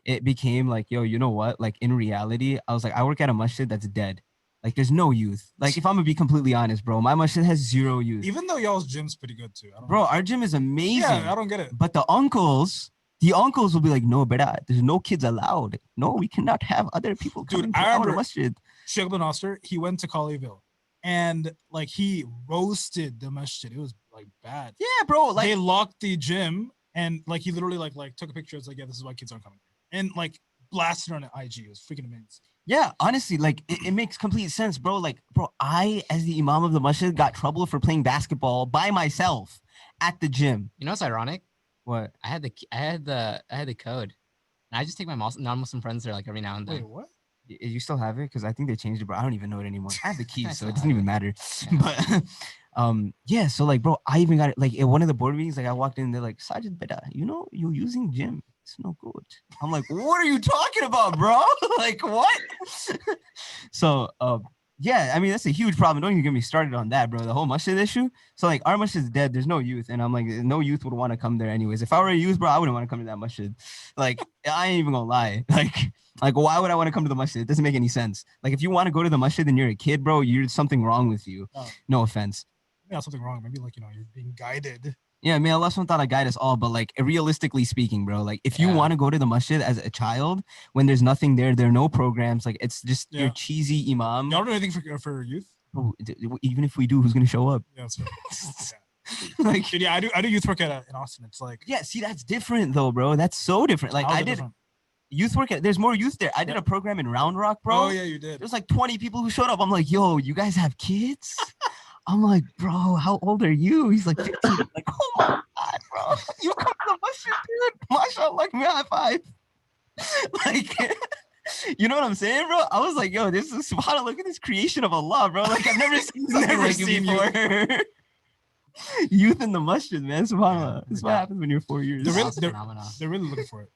it became like, yo, you know what? Like, in reality, I was like, I work at a masjid that's dead. Like, there's no youth. Like, if I'm gonna be completely honest, bro, my masjid has zero youth. Even though y'all's gym's pretty good too. Bro, our gym is amazing. Yeah, I don't get it. But the uncles will be like, no, brother, there's no kids allowed. No, we cannot have other people coming to our masjid. Sheikh Ibn Nasser, he went to Colleyville and like he roasted the masjid. It was like bad. Yeah, bro. Like, they locked the gym and like he literally like took a picture. It's like, yeah, this is why kids aren't coming here. And like blasted on IG. It was freaking amazing. Yeah, honestly, like it makes complete sense, bro. Like, bro, I, as the imam of the masjid, got trouble for playing basketball by myself at the gym. You know what's ironic? What? I had the code, and I just take my non-Muslim friends there like every now and then. Wait, what? You still have it? Because I think they changed it, bro. I don't even know it anymore. I have the keys, so it doesn't even matter. But yeah, so like, bro, I even got it like at one of the board meetings. Like, I walked in, they're like, Sajid, beta, you know, you're using gym. It's no good. I'm like, what are you talking about, bro? Like, what? So yeah, I mean, that's a huge problem. Don't even get me started on that, bro. The whole masjid issue. So like, our masjid is dead. There's no youth, and I'm like, no youth would want to come there anyways. If I were a youth, bro, I wouldn't want to come to that masjid. Like, I ain't even gonna lie. Like, why would I want to come to the masjid? It doesn't make any sense. Like, if you want to go to the masjid and you're a kid, bro, you're something wrong with you. Oh. No offense. Yeah, something wrong. Maybe like, you know, you're being guided. Yeah, may Allah subhanahu wa ta'ala guide us all, but like, realistically speaking, bro, like if you want to go to the masjid as a child when there's nothing there are no programs, like it's just your cheesy imam. Y'all don't do anything for youth? Bro, even if we do, who's gonna show up? Yeah, that's right. Like, dude, yeah, I do youth work in Austin. It's like, yeah, see, that's different though, bro. That's so different. Like, I did youth work there's more youth there. I did a program in Round Rock, bro. Oh yeah, you did. There's like 20 people who showed up. I'm like, yo, you guys have kids? I'm like, bro, how old are you? He's like 15. I'm like, oh my God, bro. You come to the masjid, dude. Mashallah, like me, high five. Like, you know what I'm saying, bro? I was like, yo, this is subhanAllah, look at this creation of Allah, bro. Like, I've never seen something like it before. Youth in the masjid, man. Subhanallah. This is what happens when you're 4 years. They're really looking for it.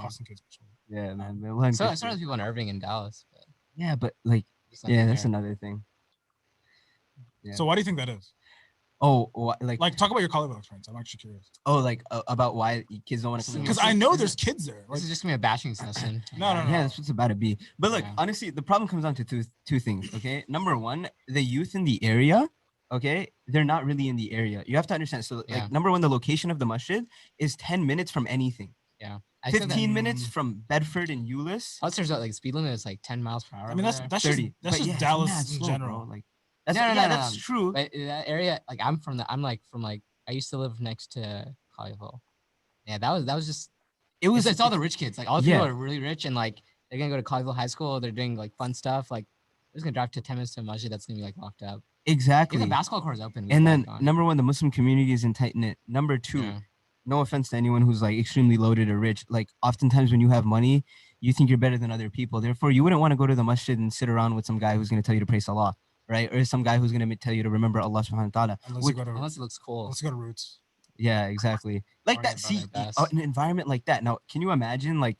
Austin kids. Yeah, man. So I started people in Irving and Dallas. But yeah, but like, yeah, that's another thing. Yeah. So why do you think that is? Oh, like talk about your college experience. I'm actually curious. Oh, like about why kids don't want to come. Because I know there's kids there. This is just gonna be a bashing session. No. Yeah, that's what's about to be. But look, honestly, the problem comes down to two things. Okay, number one, the youth in the area. Okay, they're not really in the area. You have to understand. So, like, number one, the location of the masjid is 10 minutes from anything. Yeah. 15 minutes from Bedford and Euless. Plus, there's like speed limit is like 10 miles per hour. I mean, that's 30. That's just Dallas in general. Bro. Like, that's true. But that area, like, I'm from I used to live next to Colleyville. Yeah, that was just. It's all the rich kids. Like, all the people are really rich and like they're gonna go to Colleyville High School. They're doing like fun stuff. Like, they're just gonna drive to 10 minutes to a masjid that's gonna be like locked up. Exactly. Even the basketball court is open. And then number one, the Muslim community is in tight knit. Number two, no offense to anyone who's like extremely loaded or rich. Like, oftentimes when you have money, you think you're better than other people. Therefore, you wouldn't want to go to the masjid and sit around with some guy who's going to tell you to pray salah, right? Or some guy who's going to tell you to remember Allah subhanahu wa ta'ala. Unless it looks cool. Let's go to Roots. Yeah, exactly. Like that. See, an environment like that. Now, can you imagine, like,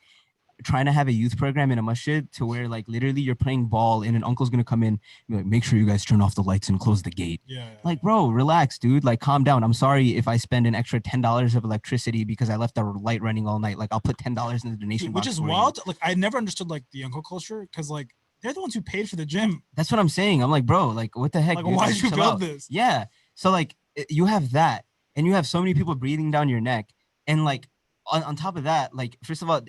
trying to have a youth program in a masjid to where like literally you're playing ball and an uncle's gonna come in and be like, make sure you guys turn off the lights and close the gate. Like, bro, relax, dude. Like, calm down. I'm sorry if I spend an extra $10 of electricity because I left the light running all night. Like, I'll put $10 in the donation box. Which is wild. Like, I never understood like the uncle culture because like they're the ones who paid for the gym. That's what I'm saying. I'm like, bro, like, what the heck? Like, dude? why Like, did you chill build out. this? Yeah. So like, you have that, and you have so many people breathing down your neck, and like. On top of that, like, first of all,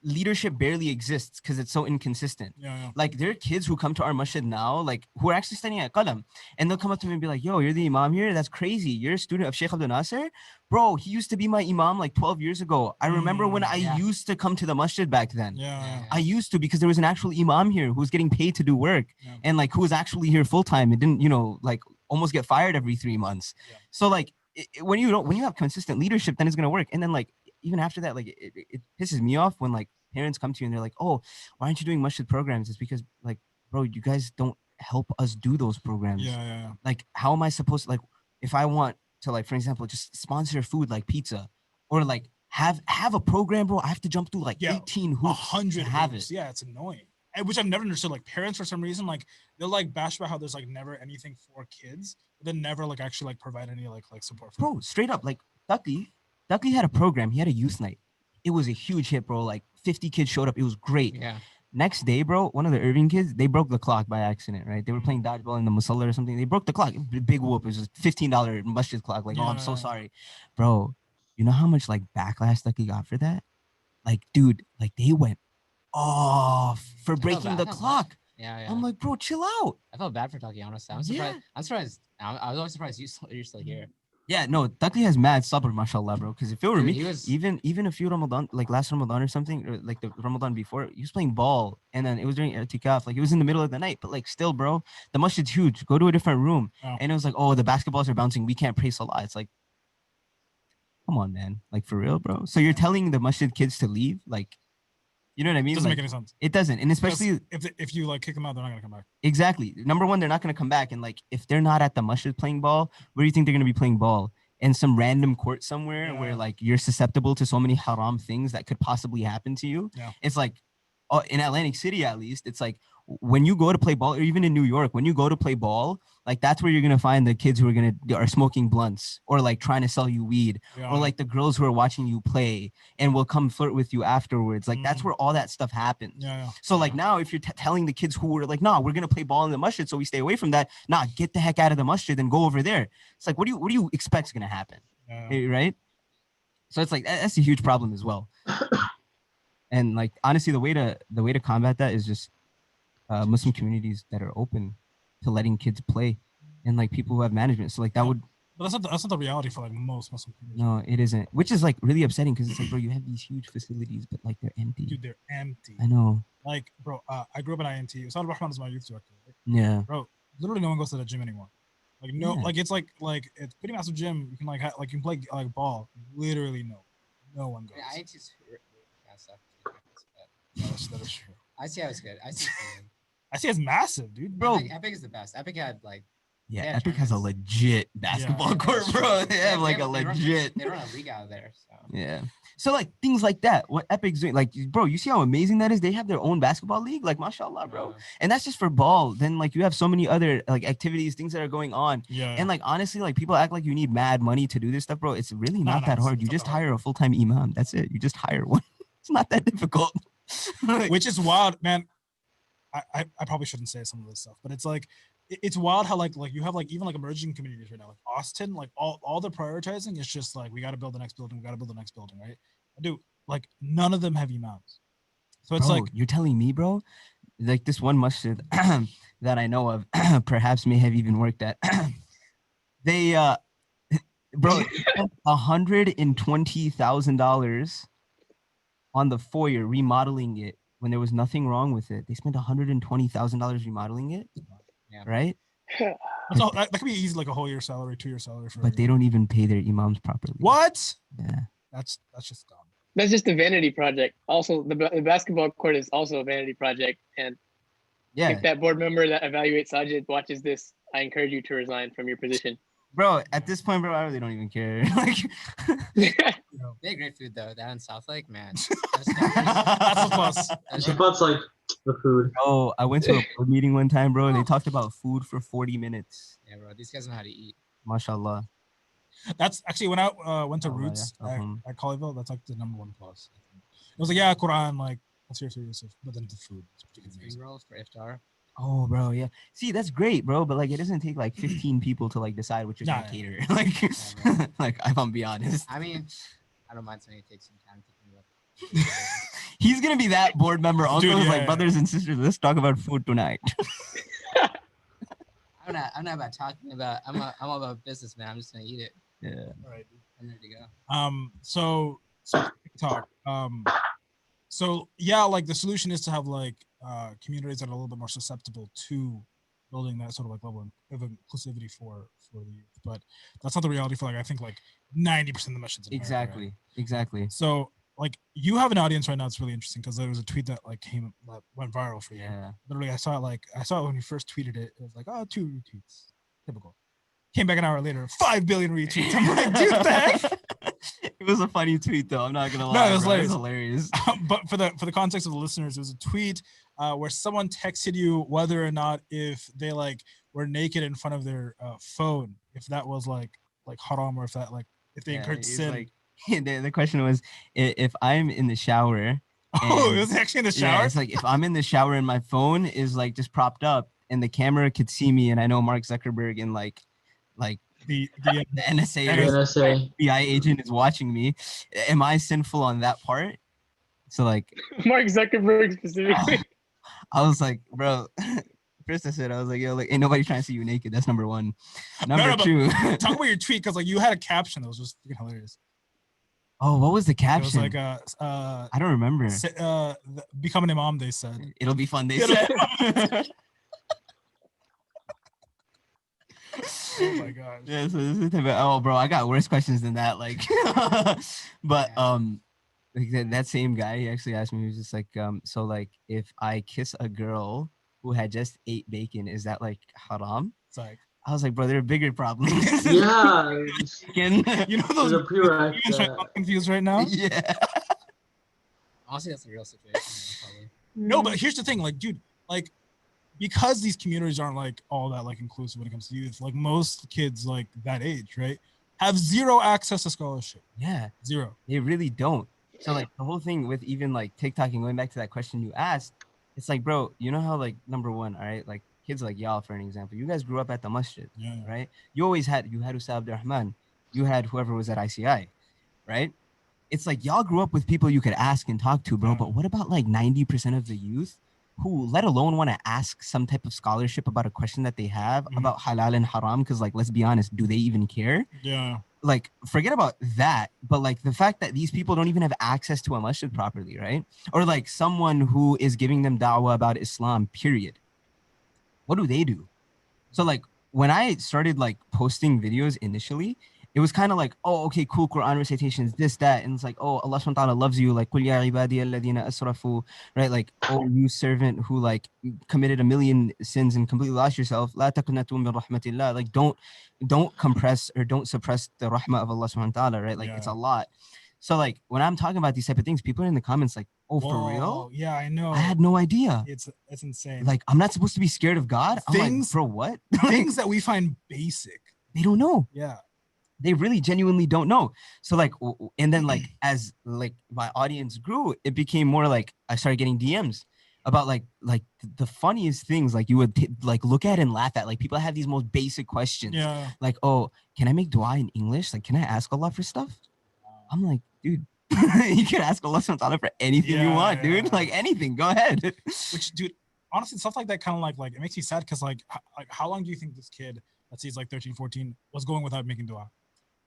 leadership barely exists because it's so inconsistent. Like, there are kids who come to our masjid now, like, who are actually studying at Qalam, and they'll come up to me and be like, yo, you're the imam here? That's crazy. You're a student of Sheikh Abdul Nasser? Bro, he used to be my imam like 12 years ago. I remember when I used to come to the masjid back then. I used to, because there was an actual imam here who was getting paid to do work and, like, who was actually here full-time and didn't, you know, like, almost get fired every 3 months. So, like, when you have consistent leadership, then it's going to work. And then, like, even after that, like it pisses me off when like parents come to you and they're like, oh, why aren't you doing masjid programs? It's because like, bro, you guys don't help us do those programs. Like, how am I supposed to, like, if I want to, like, for example, just sponsor food like pizza or like have a program, bro, I have to jump through like 18 hoops 100 to have hoops. it. Yeah, it's annoying. And which I've never understood. Like, parents for some reason, like, they'll like bash about how there's like never anything for kids, but then never like actually like provide any like support for bro them. Straight up, like Ducky had a program. He had a youth night. It was a huge hit, bro. Like 50 kids showed up. It was great. Next day, bro, one of the Irving kids, they broke the clock by accident, right? They were playing dodgeball in the musalla or something. They broke the clock. Big whoop. It was a $15 masjid clock. Like, oh, I'm so sorry. Bro, you know how much like backlash Ducky got for that? Like, dude, like they went off for breaking the clock. I'm like, bro, chill out. I felt bad for Ducky, honestly. I'm surprised. I'm surprised. I was always surprised you're still here. Yeah, no, Ducky has mad sabr, mashallah, bro. Because if it were Dude, me, he was- even a few Ramadan, like last Ramadan or something, or like the Ramadan before, he was playing ball, and then it was during i'tikaf, like it was in the middle of the night, but like still, bro, the masjid's huge. Go to a different room, and it was like, oh, the basketballs are bouncing, we can't pray salah. It's like, come on, man, like for real, bro. So you're telling the masjid kids to leave, like, you know what I mean? It doesn't like, make any sense. It doesn't, and especially if you like kick them out, they're not gonna come back. Exactly. Number one, they're not gonna come back, and like if they're not at the masjid playing ball, where do you think they're gonna be playing ball? In some random court somewhere where like you're susceptible to so many haram things that could possibly happen to you. It's like, in Atlantic City, at least, it's like when you go to play ball, or even in New York, when you go to play ball, like that's where you're gonna find the kids who are smoking blunts or like trying to sell you weed, or like the girls who are watching you play and will come flirt with you afterwards. Like that's where all that stuff happens. So like now, if you're telling the kids who are like, nah, we're gonna play ball in the masjid, so we stay away from that. Nah, get the heck out of the masjid and go over there. It's like, what do you expect is gonna happen, right? So it's like that's a huge problem as well. And like honestly, the way to combat that is just Muslim communities that are open to letting kids play, and like people who have management. So like that would. But that's not the reality for like most Muslim communities. No, it isn't. Which is like really upsetting because it's like, bro, you have these huge facilities, but like they're empty. Dude, they're empty. I know. Like, bro, I grew up in INT. Sajid Ibrahimee is my youth director. Right? Yeah. Bro, literally no one goes to the gym anymore. Like no, like it's like it's pretty massive gym. You can like you can play like ball. Literally no one goes. Yeah, INT is stuff. That is true. I see how it's good. I see it's massive, dude. Bro, Epic is the best. Epic had like. Yeah, Epic has a legit basketball court, bro. They have like a legit. They run a league out of there. So. Yeah. So like things like that, what Epic's doing, like, bro, you see how amazing that is? They have their own basketball league, like, mashallah, bro. And that's just for ball. Then like you have so many other like activities, things that are going on. And like honestly, like people act like you need mad money to do this stuff, bro. It's really not that hard. You just hire a full-time imam. That's it. You just hire one. It's not that difficult. Which is wild, man. I probably shouldn't say some of this stuff, but it's like it's wild how like you have like even like emerging communities right now, like Austin, like all they're prioritizing is just like we got to build the next building, right? Dude, like none of them have imams. So it's like you're telling me, bro, like this one masjid that I know of, perhaps may have even worked at. They bro, $120,000 on the foyer remodeling it when there was nothing wrong with it. They spent $120,000 remodeling it. Yeah. Right? That could be easy, like a whole year salary, 2 year salary for. But they don't even pay their imams properly. What? Yeah. That's just dumb. That's just a vanity project. Also, the basketball court is also a vanity project. And if that board member that evaluates Sajid watches this, I encourage you to resign from your position. Bro, at this point, bro, I really don't even care. Like, They had great food though. Down in South Lake, man. That's a plus. The but's like the food. oh, I went to a board meeting one time, bro. They talked about food for 40 minutes. Yeah, bro. These guys know how to eat. MashaAllah. That's actually when I went to Oh, yeah. Roots Uh-huh. at Colleyville. That's like the #1 plus. It was like, yeah, Quran, like that's serious, but then the food. It's pretty Spring amazing. rolls for iftar. Oh, bro, yeah. See, that's great, bro. But like, it doesn't take like 15 people to like decide what you're Nah, gonna yeah. cater. Like, Yeah, like if I'm be honest, I mean, I don't mind somebody take some time to think about. he's gonna be that board member. Uncle Dude, who's yeah, like, yeah. brothers and sisters, let's talk about food tonight. I'm not about talking about. I'm all about business, man. I'm just gonna eat it. Yeah. All right. I'm ready to go. So TikTok. So yeah, like the solution is to have like communities that are a little bit more susceptible to building that sort of like level of inclusivity for the youth. But that's not the reality for like I think like 90% of the missions. in America, right? Exactly. Exactly. So like you have an audience right now. It's really interesting because there was a tweet that like that went viral for you. Yeah. Literally, I saw it when you first tweeted it. It was like, oh, 2 retweets, typical. Came back an hour later, 5 billion retweets. I'm like, dude, what the heck? It was a funny tweet though. I'm not gonna No, lie. it was bro. hilarious. Hilarious. But for the context of the listeners, it was a tweet where someone texted you whether or not if they like were naked in front of their phone, if that was like haram or if that like if they incurred it's sin. like the question was if I'm in the shower. Oh, and- it was actually in the Yeah, shower. it's like if I'm in the shower and my phone is like just propped up and the camera could see me and I know Mark Zuckerberg and like the the NSA Yeah, or NSA. FBI agent is watching me. Am I sinful on that part? So like Mark Zuckerberg specifically. I was like, bro. First I said, I was like, yo, like ain't nobody trying to see you naked. That's number one. Number no, but two. talk about your tweet because like you had a caption that was just freaking hilarious. Oh, what was the It was caption? like I don't remember. become an imam. They said. It'll be fun. They It'll said. Oh my gosh. Yeah, so this is the type of, oh, bro, I got worse questions than that. Like, but Yeah. like that same guy, he actually asked me, he was just like, so like, if I kiss a girl who had just ate bacon, is that like haram? It's like I was like, bro, there are bigger problems. Yeah. Bacon. you know There's those. a prereq. Humans are confused right now. Yeah. Honestly, that's the real situation. Probably. No, but here's the thing, like, dude, like, because these communities aren't like all that like inclusive when it comes to youth, like most kids like that age, right, have zero access to scholarship. Yeah. Zero. They really don't. So like the whole thing with even like TikTok and going back to that question you asked, it's like, bro, you know how like number one, all right, like kids like y'all, for an example, you guys grew up at the masjid, Yeah. right? You had Ustad Abdurrahman, you had whoever was at ICI, right? It's like y'all grew up with people you could ask and talk to, bro. Yeah. But what about like 90% of the youth who, let alone want to ask some type of scholarship about a question that they have Mhm. about halal and haram? Because like, let's be honest, do they even care? Yeah. Like, forget about that, but like the fact that these people don't even have access to a masjid properly, right? Or like someone who is giving them da'wah about Islam, period. What do? So like when I started like posting videos initially, it was kind of like, oh, okay, cool, Qur'an recitations, this, that, and it's like, oh, Allah subhanahu wa ta'ala loves you, like, قُلْ يَا عِبَادِيَ الَّذِينَ أَسْرَفُوا, right? Like, oh, you servant who like committed a million sins and completely lost yourself, لَا تَقْنَطُوا مِنْ رَحْمَةِ اللَّهِ, like, don't compress or don't suppress the rahmah of Allah subhanahu wa ta'ala, right? Like, it's a lot. So like when I'm talking about these type of things, people are in the comments like, oh, for real? Yeah, I know. I had no idea. It's insane. Like, I'm not supposed to be scared of God? I'm like, Things- bro, what? things that we find basic. They don't know. Yeah. They really genuinely don't know. So like, and then like, as like my audience grew, it became more like I started getting DMs about like the funniest things, like you would like look at and laugh at. Like people have these most basic questions. Yeah. Like, oh, can I make dua in English? Like, can I ask Allah for stuff? I'm like, dude, you can ask Allah subhanahu wa ta'ala for anything you Yeah, want, dude. yeah. Like anything, go ahead. Which, dude, honestly, stuff like that kind of like it makes me sad because like how long do you think this kid, let's say he's like 13, 14, was going without making dua?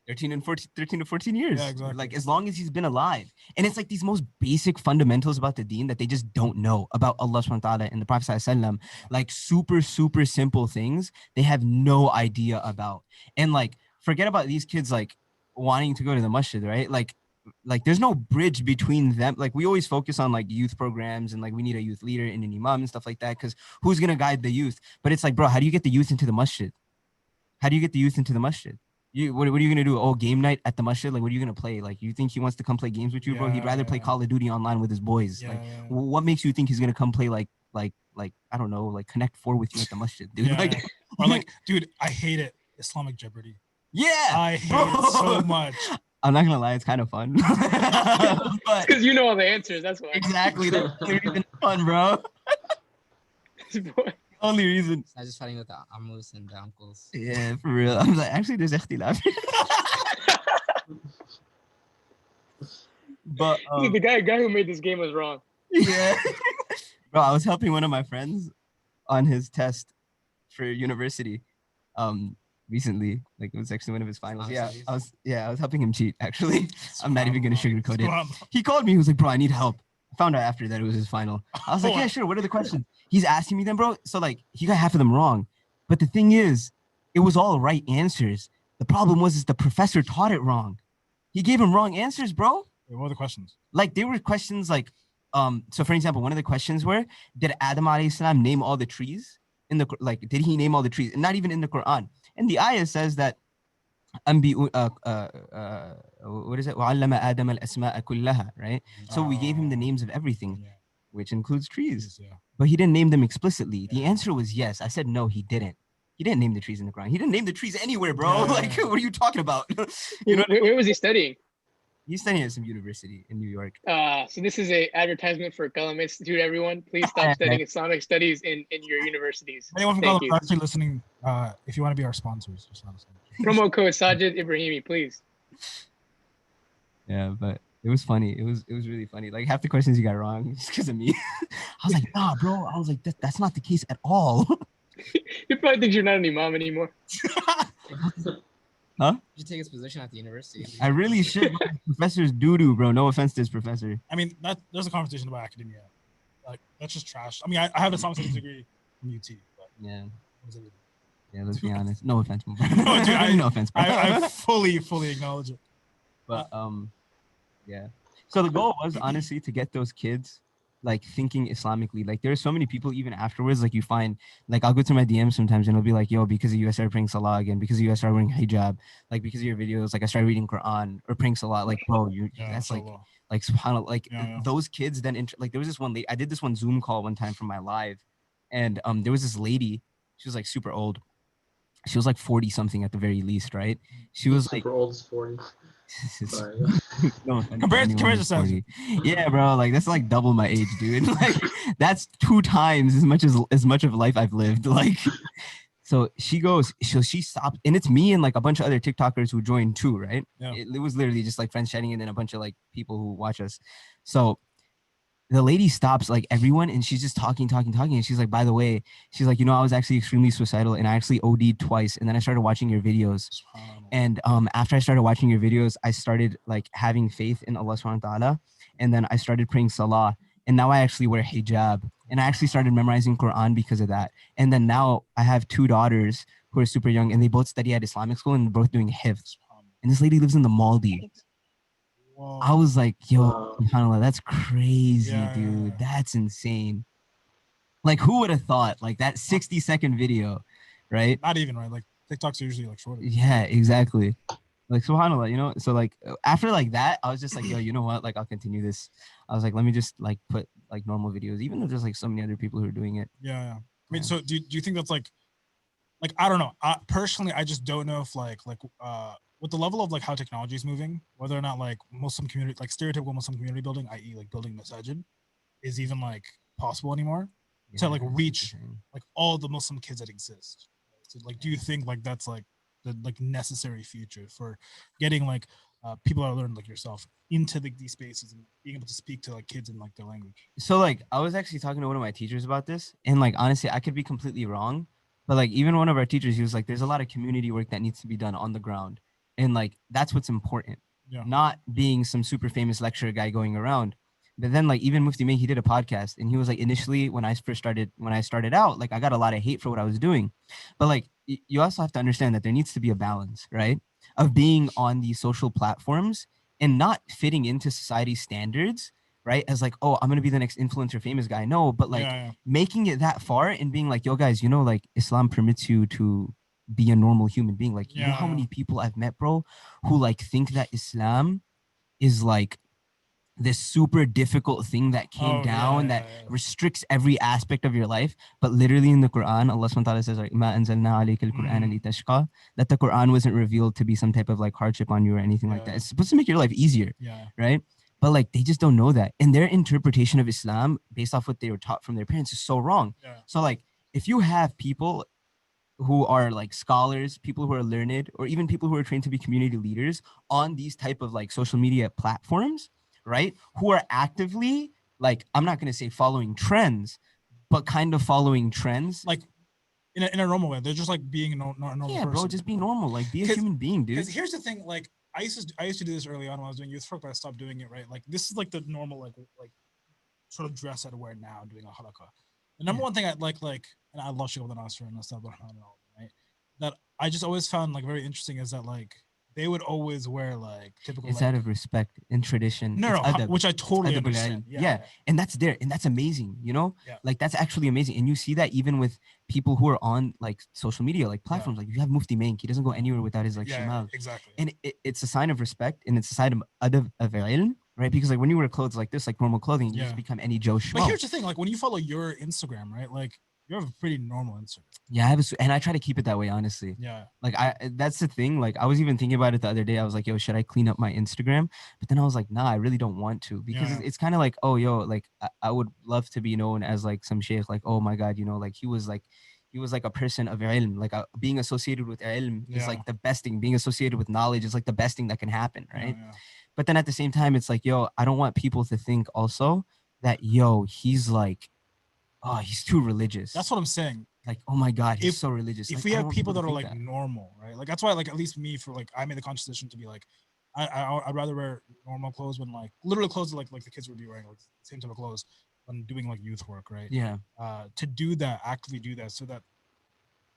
13 to 14 years. Yeah, exactly. Like as long as he's been alive. And it's like these most basic fundamentals about the deen that they just don't know about Allah subhanahu wa ta'ala and the Prophet sallallahu alaihi wasallam. Like super, super simple things they have no idea about. And like forget about these kids like wanting to go to the masjid, right? Like there's no bridge between them. Like we always focus on like youth programs and like we need a youth leader and an imam and stuff like that because who's gonna guide the youth? But it's like, bro, how do you get the youth into the masjid? How do you get the youth into the masjid? What are you gonna do? Oh, game night at the masjid? Like, what are you gonna play? Like, you think he wants to come play games with you, bro? He'd rather play Call of Duty online with his boys. Yeah, Like, yeah, yeah. what makes you think he's gonna come play like I don't know, like Connect 4 with you at the masjid, dude? Yeah, like, yeah. Or like, dude, I hate it. Islamic Jeopardy. yeah, I hate it so much. I'm not gonna lie, it's kind of fun. But Because you know all the answers. That's why. exactly, that's the only reason it's fun, bro. Only reason. I just fighting with the amus and the uncles. Yeah, for real. I'm like, actually, there's ikhtilaf. But the guy who made this game was wrong. yeah, bro, I was helping one of my friends on his test for university. Recently, like it was actually one of his finals. Yeah, I was helping him cheat. Actually, I'm not even gonna sugarcoat it. He called me. He was like, "Bro, I need help." I found out after that it was his final. I was like, "Yeah, sure. What are the questions?" He's asking me them, bro. So like, he got half of them wrong. But the thing is, it was all right answers. The problem was the professor taught it wrong. He gave him wrong answers, bro. Wait, what are the questions? Like they were questions like, so for example, one of the questions were, did Adam alayhi salam name all the trees in the like? Did he name all the trees? And not even in the Quran. And the ayah says that, what is it? وَعَلَّمَ آدَمَ الْأَسْمَاءَ كُلَّهَا, right? So we gave him the names of everything, which includes trees. Yeah. But he didn't name them explicitly. The answer was yes. I said no, he didn't. He didn't name the trees in the Quran. He didn't name the trees anywhere, bro. Yeah. Like, what are you talking about? You know, Where was he studying? he's studying at some university in New York. So this is a advertisement for Qalam Institute, everyone. Please stop studying Islamic studies in your universities. Anyone from Thank Qalam you. actually listening, if you want to be our sponsors, just let us know. Promo code Sajid Ibrahimee, please. Yeah, but it was funny. It was really funny. Like half the questions you got wrong just because of me. I was like, nah, bro. I was like, that's not the case at all. He probably thinks you're not an imam anymore. Huh? You should take his position at the university. I really should. Bro. Professor's doo-doo, bro. No offense to this professor. I mean, there's a conversation about academia. Like, that's just trash. I mean, I have a Islamic studies degree from UT, but Yeah. what does it really? Yeah, let's be honest. No offense, bro. No, dude, no offense, bro. I fully acknowledge it. But yeah. So the goal was honestly to get those kids like thinking Islamically. Like there's so many people even afterwards, like you find, like I'll go through my DMs sometimes and it'll be like, yo, because of you I started praying salah again, because of you I started wearing hijab, like because of your videos, like I started reading Quran or praying salah. Like bro, that's like subhanAllah, like those kids then like there was this one lady, I did this one Zoom call one time from my live, and there was this lady, she was like super old. She was like 40 something at the very least, right? She was super like old is 40. Sorry. no offense Compared to to anyone who's 40. Yeah, bro, like that's like double my age, dude. Like that's 2 times as much of life I've lived. Like, so she goes, she stopped, and it's me and like a bunch of other TikTokers who joined too, right? Yeah. It was literally just like friends chatting and then a bunch of like people who watch us. So the lady stops like everyone and she's just talking. And she's like, by the way, she's like, you know, I was actually extremely suicidal and I actually OD'd twice. And then I started watching your videos. And after I started watching your videos, I started like having faith in Allah subhanahu wa ta'ala. And then I started praying salah. And now I actually wear hijab. And I actually started memorizing Quran because of that. And then now I have 2 daughters who are super young and they both study at Islamic school and both doing Hifz. And this lady lives in the Maldives. Whoa. I was like, yo, subhanAllah, that's crazy, Yeah, dude. yeah. That's insane. Like, who would have thought? Like, that 60-second video, right? Not even, right? Like, TikToks are usually like shorter. Yeah, exactly. Like, subhanAllah, you know? So, like, after like that, I was just like, yo, you know what? Like, I'll continue this. I was like, let me just, like, put, like, normal videos, even though there's, like, so many other people who are doing it. Yeah. I mean, Yeah. so do you think that's like, I don't know. Personally, I just don't know if like with the level of like how technology is moving, whether or not like Muslim community, like stereotypical Muslim community building, i.e. like building masajid, is even like possible anymore to like that's reach interesting. like all the Muslim kids that exist. So like, do you think like that's like the like necessary future for getting like people that learn like yourself into these spaces and being able to speak to like kids in like their language? So like I was actually talking to one of my teachers about this, and like honestly I could be completely wrong, but like even one of our teachers, he was like, there's a lot of community work that needs to be done on the ground, and like that's what's important. Yeah. Not being some super famous lecturer guy going around. But then like even Mufti Mohamed, he did a podcast, and he was like, initially when I started out, like I got a lot of hate for what I was doing, but like you also have to understand that there needs to be a balance, right, of being on these social platforms and not fitting into society's standards, right? As like, oh, I'm gonna be the next influencer famous guy. No, but like Yeah. making it that far and being like, yo guys, you know, like Islam permits you to be a normal human being. Like, you know how Yeah. many people I've met, bro, who like think that Islam is like this super difficult thing that came down that restricts every aspect of your life. But literally in the Quran, Allah subhanahu wa ta'ala says, like, "Ma anzalna alayka al-Qur'ana litashqa," that the Quran wasn't revealed to be some type of like hardship on you or anything like that. It's supposed to make your life easier, right? But like they just don't know that. And their interpretation of Islam based off what they were taught from their parents is so wrong. So like if you have people who are like scholars, people who are learned, or even people who are trained to be community leaders on these type of like social media platforms, right? Who are actively like, I'm not going to say following trends, but kind of following trends. Like in a normal way. They're just like being a normal person. Bro, just be normal. Like be a human being, dude. Because here's the thing, like I used to do this early on when I was doing youth work, but I stopped doing it, right? Like this is like the normal like sort of dress I'd wear now doing a halakha. The number one thing I like, and I love Sheikh Abdul Nasser and Ustad Rahman and all of them, right? That I just always found like very interesting is that like they would always wear like typical. It's like, out of respect and tradition. No, which I totally understand. And that's there, and that's amazing. You know, Yeah. like that's actually amazing. And you see that even with people who are on like social media, like platforms. Like you have Mufti Menk, he doesn't go anywhere without his like shimal. Exactly. And it's a sign of respect, and it's a sign of adab of ilm, right? Because like when you wear clothes like this, like normal clothing, you just become any Joe Schmo. But here's the thing, like when you follow your Instagram, right? Like you have a pretty normal Instagram. Yeah, and I try to keep it that way, honestly. Yeah. Like that's the thing. Like I was even thinking about it the other day. I was like, yo, should I clean up my Instagram? But then I was like, nah, I really don't want to, because it's kind of like, oh, yo, like I would love to be known as like some sheikh, like, oh my God, you know, like he was like a person of ilm, like being associated with ilm is like the best thing. Being associated with knowledge is like the best thing that can happen, right? But then at the same time, it's like, yo, I don't want people to think also that, yo, he's like, oh, he's too religious. That's what I'm saying. Like, oh my God, he's so religious. If like, we have people that are like normal, right? Like that's why, like at least me, for like I made the conscious decision to be like, I'd rather wear normal clothes when like literally clothes like the kids would be wearing, like same type of clothes when doing like youth work, right? Yeah. To do that, actively do that, so that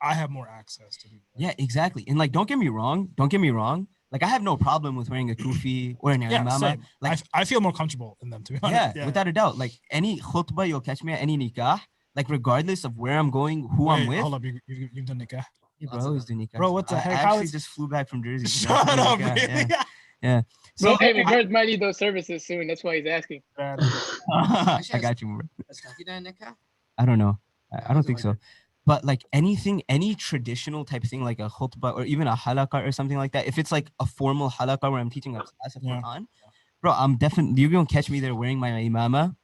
I have more access to people. Yeah, exactly. And like, don't get me wrong. Like I have no problem with wearing a kufi or an imama. Like I feel more comfortable in them, to be honest. Yeah, without a doubt. Like any khutbah you'll catch me at, any nikah, like regardless of where I'm going, who I'm with. Hold up, you've done nikah? Yeah, bro, I always do nikah. Bro, what the heck? I actually just flew back from Jersey. Shut up, really? Yeah. So hey, McGurk might need those services soon. That's why he's asking. I got you, bro. I don't know. I don't think so. But like any traditional type of thing, like a khutbah or even a halaqah or something like that, if it's like a formal halaqah where I'm teaching a class of Quran, bro, I'm definitely, you're gonna catch me there wearing my imama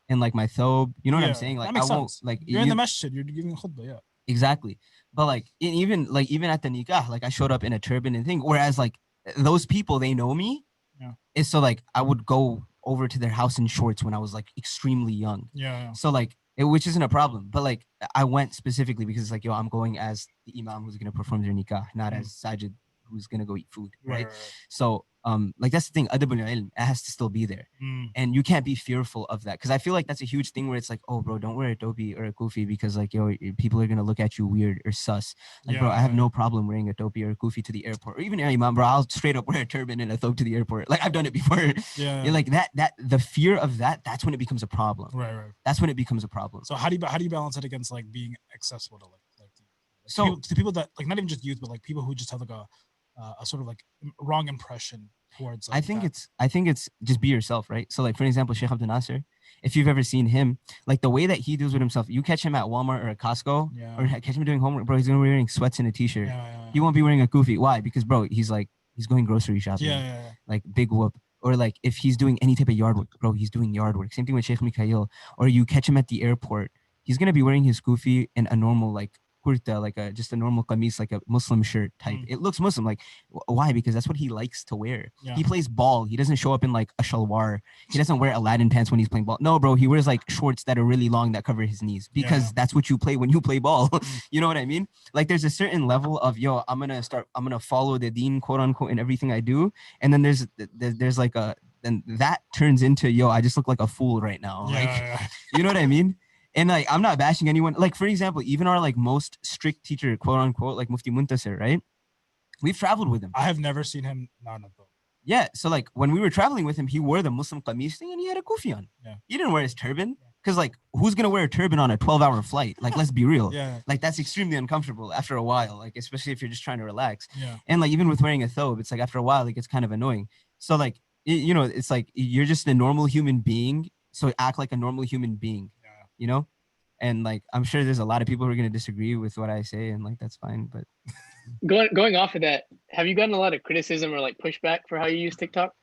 and like my thobe. You know what I'm saying? Like I won't like you're in the masjid, you're giving khutbah, exactly. But like even at the nikah, like I showed up in a turban and thing. Whereas like those people, they know me. It's so like I would go over to their house in shorts when I was like extremely young. So like which isn't a problem, but like I went specifically because it's like, yo, I'm going as the imam who's gonna perform their nikah, not as Sajid who's gonna go eat food, right? So like that's the thing, adabul ilm, it has to still be there, and you can't be fearful of that, because I feel like that's a huge thing where it's like, oh bro, don't wear a topi or a kufi because like, yo, people are gonna look at you weird or sus. Like bro, I have no problem wearing a topi or a kufi to the airport, or even imam, bro, I'll straight up wear a turban and a thobe to the airport. Like I've done it before. Like that the fear of that's when it becomes a problem. Right. That's when it becomes a problem. So how do you balance it against like being accessible to to people that like, not even just youth, but like people who just have like a sort of like wrong impression towards like, I think it's just be yourself, right? So like for example, Sheikh Abdul Nasser, if you've ever seen him, like the way that he deals with himself, you catch him at Walmart or at Costco, or catch him doing homework, bro, he's gonna be wearing sweats and a t-shirt. He won't be wearing a kufi. Why? Because bro, he's going grocery shopping. Like big whoop. Or like if he's doing any type of yard work, bro, he's doing yard work. Same thing with Sheikh Mikhail. Or you catch him at the airport, he's gonna be wearing his kufi and a normal like kurta, like just a normal qamis, like a Muslim shirt type. It looks Muslim. Like why? Because that's what he likes to wear. He plays ball. He doesn't show up in like a shalwar. He doesn't wear Aladdin pants when he's playing ball. No, bro, he wears like shorts that are really long that cover his knees, because that's what you play when you play ball. You know what I mean? Like there's a certain level of, yo, I'm gonna follow the deen, quote unquote, in everything I do. And then there's like then that turns into, yo, I just look like a fool right now. You know what I mean? And like, I'm not bashing anyone. Like, for example, even our like most strict teacher, quote unquote, like Mufti Muntasir, right? We've traveled with him. I have never seen him not though. Yeah. So like when we were traveling with him, he wore the Muslim qamis thing and he had a kufi on. He didn't wear his turban. Because like, who's gonna wear a turban on a 12-hour flight? Like, let's be real. Yeah. Like, that's extremely uncomfortable after a while. Like, especially if you're just trying to relax. Yeah. And like, even with wearing a thobe, it's like after a while, it gets kind of annoying. So like, you know, it's like you're just a normal human being. So act like a normal human being. Yeah. You know. And like, I'm sure there's a lot of people who are gonna disagree with what I say, and like, that's fine. But Going off of that, have you gotten a lot of criticism or like pushback for how you use TikTok?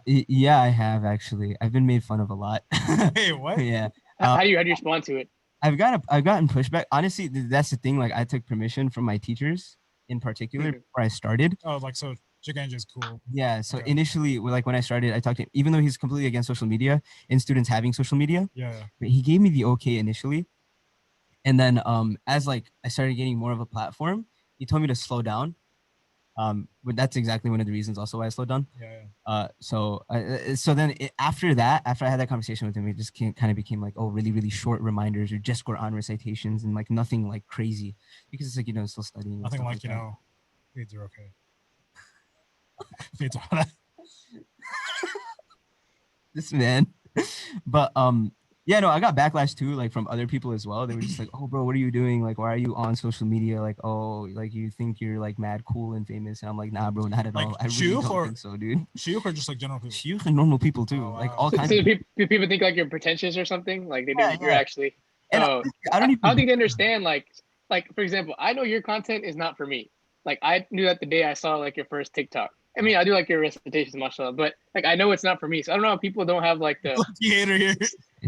yeah, I have actually. I've been made fun of a lot. Hey, what? Yeah. How do you respond to it? I've gotten pushback. Honestly, that's the thing. Like, I took permission from my teachers in particular Mhm. before I started. Oh, like so. Chicken is cool. Yeah. So Okay. initially, like when I started, I talked to him, even though he's completely against social media and students having social media. Yeah. But he gave me the okay initially, and then as like I started getting more of a platform, he told me to slow down. But that's exactly one of the reasons also why I slowed down. Yeah. So then after that, after I had that conversation with him, it just kind of became like, oh, really, really short reminders or just Qur'an recitations and like nothing like crazy, because it's like, you know, still studying. and Nothing stuff like, you that. know, fades are okay. Fades are This man. But yeah, no, I got backlash too, like from other people as well. They were just like, oh bro, what are you doing? Like, why are you on social media? Like, oh, like you think you're like mad cool and famous. And I'm like, nah, bro, not at Like, all. I really shuyukh don't or- think so, dude. Shuyukh are just like general people. Shuyukh and normal people too. Oh, Like wow. all So, kinds so of do people think like you're pretentious or something? Like they do, Yeah, you're yeah. actually. And Oh, I don't even I don't think they understand. Like for example, I know your content is not for me. Like I knew that the day I saw like your first TikTok. I mean, I do like your recitations, mashallah, but like I know it's not for me. So I don't know how people don't have like the. Lucky hater here.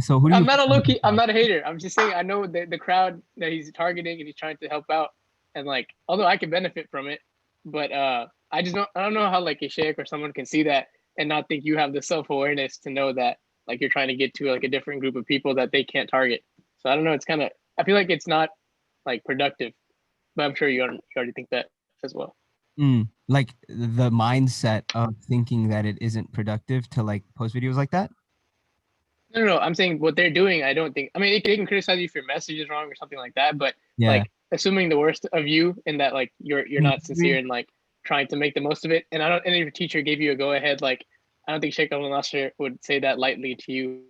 So who do I'm you not a low key. I'm not a hater. I'm just saying I know the crowd that he's targeting and he's trying to help out. And like, although I can benefit from it, but I just don't. I don't know how like a sheikh or someone can see that and not think you have the self awareness to know that like you're trying to get to like a different group of people that they can't target. So I don't know. It's kind of. I feel like it's not like productive, but I'm sure you already think that as well. like the mindset of thinking that it isn't productive to like post videos like that? No. I'm saying what they're doing. I don't think. I mean, they can criticize you if your message is wrong or something like that. But Yeah. like assuming the worst of you and that like you're not sincere and like trying to make the most of it. And I don't. And if your teacher gave you a go ahead, like I don't think Sheikh Al Nasser would say that lightly to you.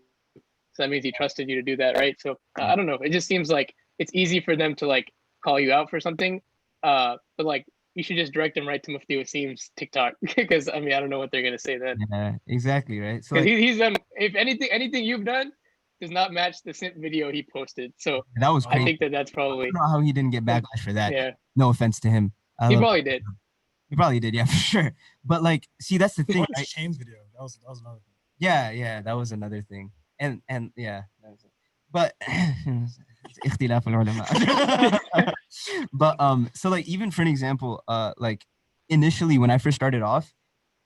So that means he trusted you to do that, right? So I don't know. It just seems like it's easy for them to like call you out for something. But like you should just direct them right to Mufti Wasim's TikTok because I mean I don't know what they're gonna say then. Yeah, exactly, right? So Because like, he's done. If anything you've done does not match the simp video he posted. So that was I crazy. I think that's I probably don't know how he didn't get backlash for that. yeah. No offense to him. He probably did. He probably did, yeah, for sure. But like, see, that's the thing, What right? is Shane's video? That was another thing. Yeah, that was another thing. And yeah, that was it. But اختلاف العلماء. But so like even for an example, like initially when I first started off,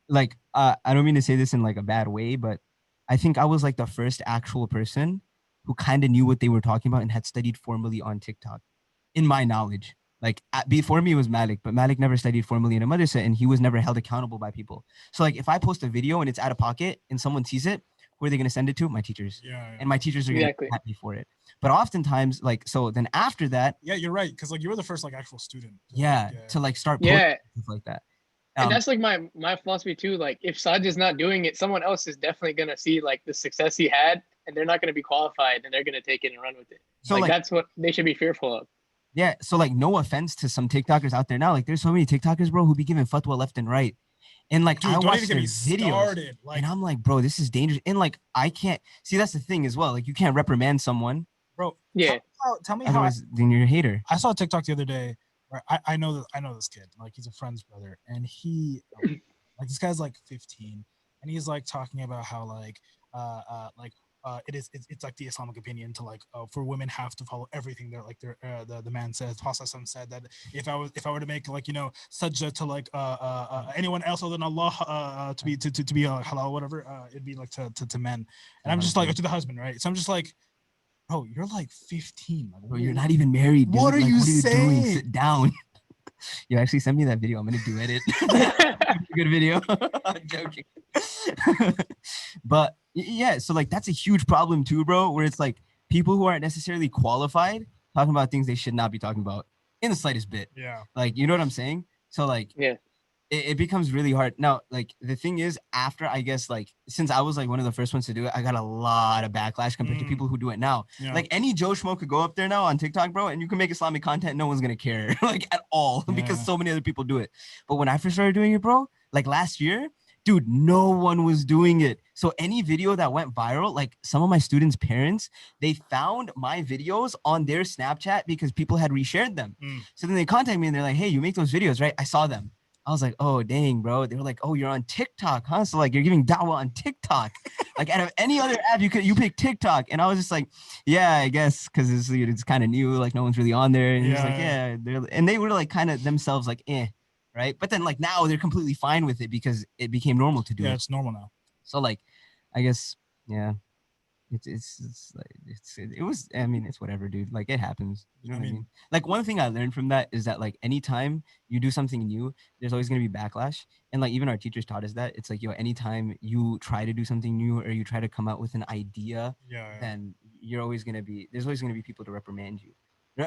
like I don't mean to say this in like a bad way, but I think I was like the first actual person who kind of knew what they were talking about and had studied formally on TikTok, in my knowledge. Like before me was Malik, but Malik never studied formally in a madrasa and he was never held accountable by people. So like if I post a video and it's out of pocket and someone sees it, who are they going to send it to? My teachers. Yeah. And my teachers are going to Exactly. be happy for it. But oftentimes, like, so then after that, Yeah, you're right. Because like you were the first like actual student. yeah, to like start posting Yeah. stuff like that. And that's like my philosophy too. Like if Sajid is not doing it, someone else is definitely gonna see like the success he had, and they're not gonna be qualified, and they're gonna take it and run with it. So like that's what they should be fearful of. yeah, so like no offense to some TikTokers out there now. Like there's so many TikTokers, bro, who be giving fatwa left and right. And like Dude, I don't watch even their get me videos started. Like, and I'm like, bro, this is dangerous. And like I can't see that's the thing as well. Like you can't reprimand someone. bro, Yeah. tell me how Otherwise, then you're a hater. I saw a TikTok the other day where I know this kid, like he's a friend's brother, and he like this guy's like 15, and he's like talking about how like it's like the Islamic opinion to like for women have to follow everything they're like the man says. Prophet said that if I were to make like, you know, sajda to like anyone else other than Allah to be halal, whatever, it'd be like to men. And I'm just like, to the husband, right? So I'm just like, bro, you're like 15. Like, Bro, you're not even married. What dude. are Like, you what are you doing? saying? Sit down. You actually send me that video. I'm gonna duet it. Good video. I'm joking. But yeah, so like that's a huge problem too, bro. Where it's like people who aren't necessarily qualified talking about things they should not be talking about in the slightest bit. Yeah. Like, you know what I'm saying? So like, Yeah. it becomes really hard. Now, like the thing is, after I guess like since I was like one of the first ones to do it, I got a lot of backlash compared to people who do it now. Yeah. Like any Joe Schmo could go up there now on TikTok, bro, and you can make Islamic content. No one's gonna care like at all because Yeah. so many other people do it. But when I first started doing it, bro, like last year, dude, no one was doing it. So any video that went viral, like some of my students' parents, they found my videos on their Snapchat because people had reshared them. So then they contacted me and they're like, hey, you make those videos, right? I saw them. I was like, oh, dang, bro. They were like, oh, you're on TikTok, huh? So like you're giving da'wah on TikTok. Like out of any other app, you pick TikTok. And I was just like, yeah, I guess because it's kind of new. Like no one's really on there. And he's like, yeah. And they were like kind of themselves like, right? But then like now they're completely fine with it because it became normal to do it. Yeah, it's normal now. So like, I guess, yeah. It was, I mean, it's whatever, dude. Like it happens. You know what I mean? Like one thing I learned from that is that like anytime you do something new, there's always going to be backlash. And like even our teachers taught us that. It's like, yo, anytime you try to do something new or you try to come out with an idea, then there's always going to be people to reprimand you.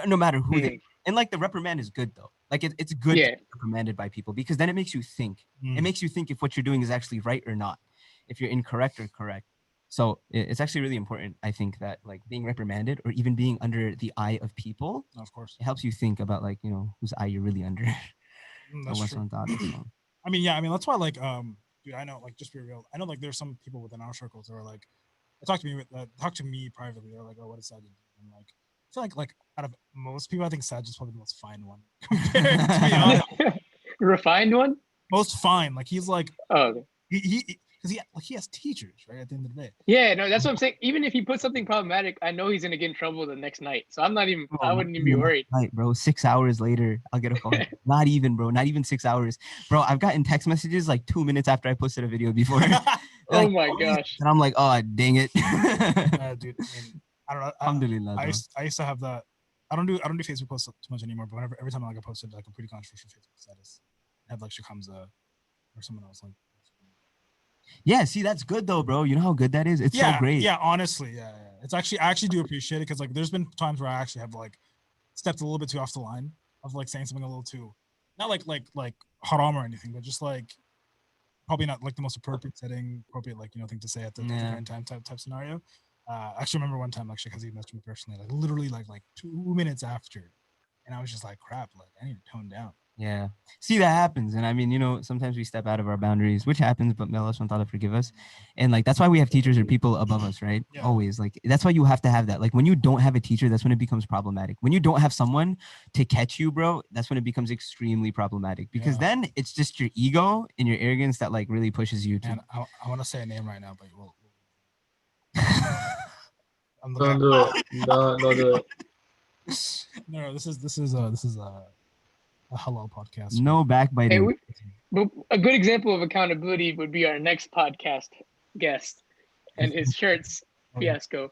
No matter who they, and like the reprimand is good though. Like it's good to be reprimanded by people because then it makes you think. It makes you think if what you're doing is actually right or not, if you're incorrect or correct. So it's actually really important, I think, that like being reprimanded or even being under the eye of people, of course, it helps you think about like, you know, whose eye you're really under. That's true. I mean, that's why like, dude, I know, like, just be real. I know like there's some people within our circles that are like, talk to me privately. They're like, oh, what is Sajid? I'm like, I feel like out of most people, I think Sajid's probably the most fine one. Compared, to be honest. Refined one? Most fine. Like he's like, oh, because he has teachers, right? At the end of the day. Yeah, no, that's what I'm saying. Even if he puts something problematic, I know he's gonna get in trouble the next night. So I'm not even. I wouldn't even be worried. Right, bro. 6 hours later, I'll get a call. Not even, bro. Not even 6 hours, bro. I've gotten text messages like 2 minutes after I posted a video before. Oh my gosh. And I'm like, oh, dang it. Dude, I mean, I don't know. Alhamdulillah, I used to have that. I don't do Facebook posts too much anymore. But every time I posted like a pretty controversial Facebook status, I have like Shakamza or someone else like. Yeah, see, that's good though, bro. You know how good that is? It's so great. Yeah, honestly, yeah. It's actually, I actually do appreciate it because like there's been times where I actually have like stepped a little bit too off the line of like saying something a little too, not like haram or anything, but just like probably not like the most appropriate like, you know, thing to say at the right time type scenario. I actually remember one time like Shakazi messaged me personally, like literally like 2 minutes after, and I was just like, crap, like I need to tone down. Yeah. See, that happens. And I mean, you know, sometimes we step out of our boundaries, which happens, but may Allah subhanahu wa ta'ala forgive us. And like, that's why we have teachers or people above us, right? Yeah. Always. Like, that's why you have to have that. Like, when you don't have a teacher, that's when it becomes problematic. When you don't have someone to catch you, bro, that's when it becomes extremely problematic because then it's just your ego and your arrogance that like really pushes you to. And I want to say a name right now, but we'll... Don't do it. Don't do it. No, this is a halal podcast. No backbiting. Hey, but a good example of accountability would be our next podcast guest and his shirts fiasco.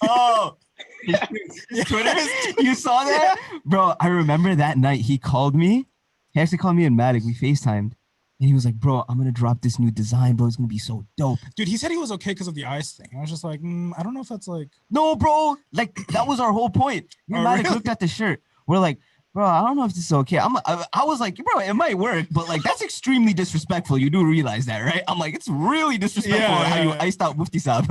Oh, his Twitter. You saw that, bro? I remember that night he called me. He actually called me and Matic. We FaceTimed, and he was like, "Bro, I'm gonna drop this new design, bro. It's gonna be so dope." Dude, he said he was okay because of the ice thing. I was just like, I don't know if that's like. No, bro. Like that was our whole point. Me and Matic really? looked at the shirt. We're like, bro, I don't know if this is okay. I was like, bro, it might work, but like that's extremely disrespectful. You do realize that, right? I'm like, it's really disrespectful how you iced out Mufti Saab.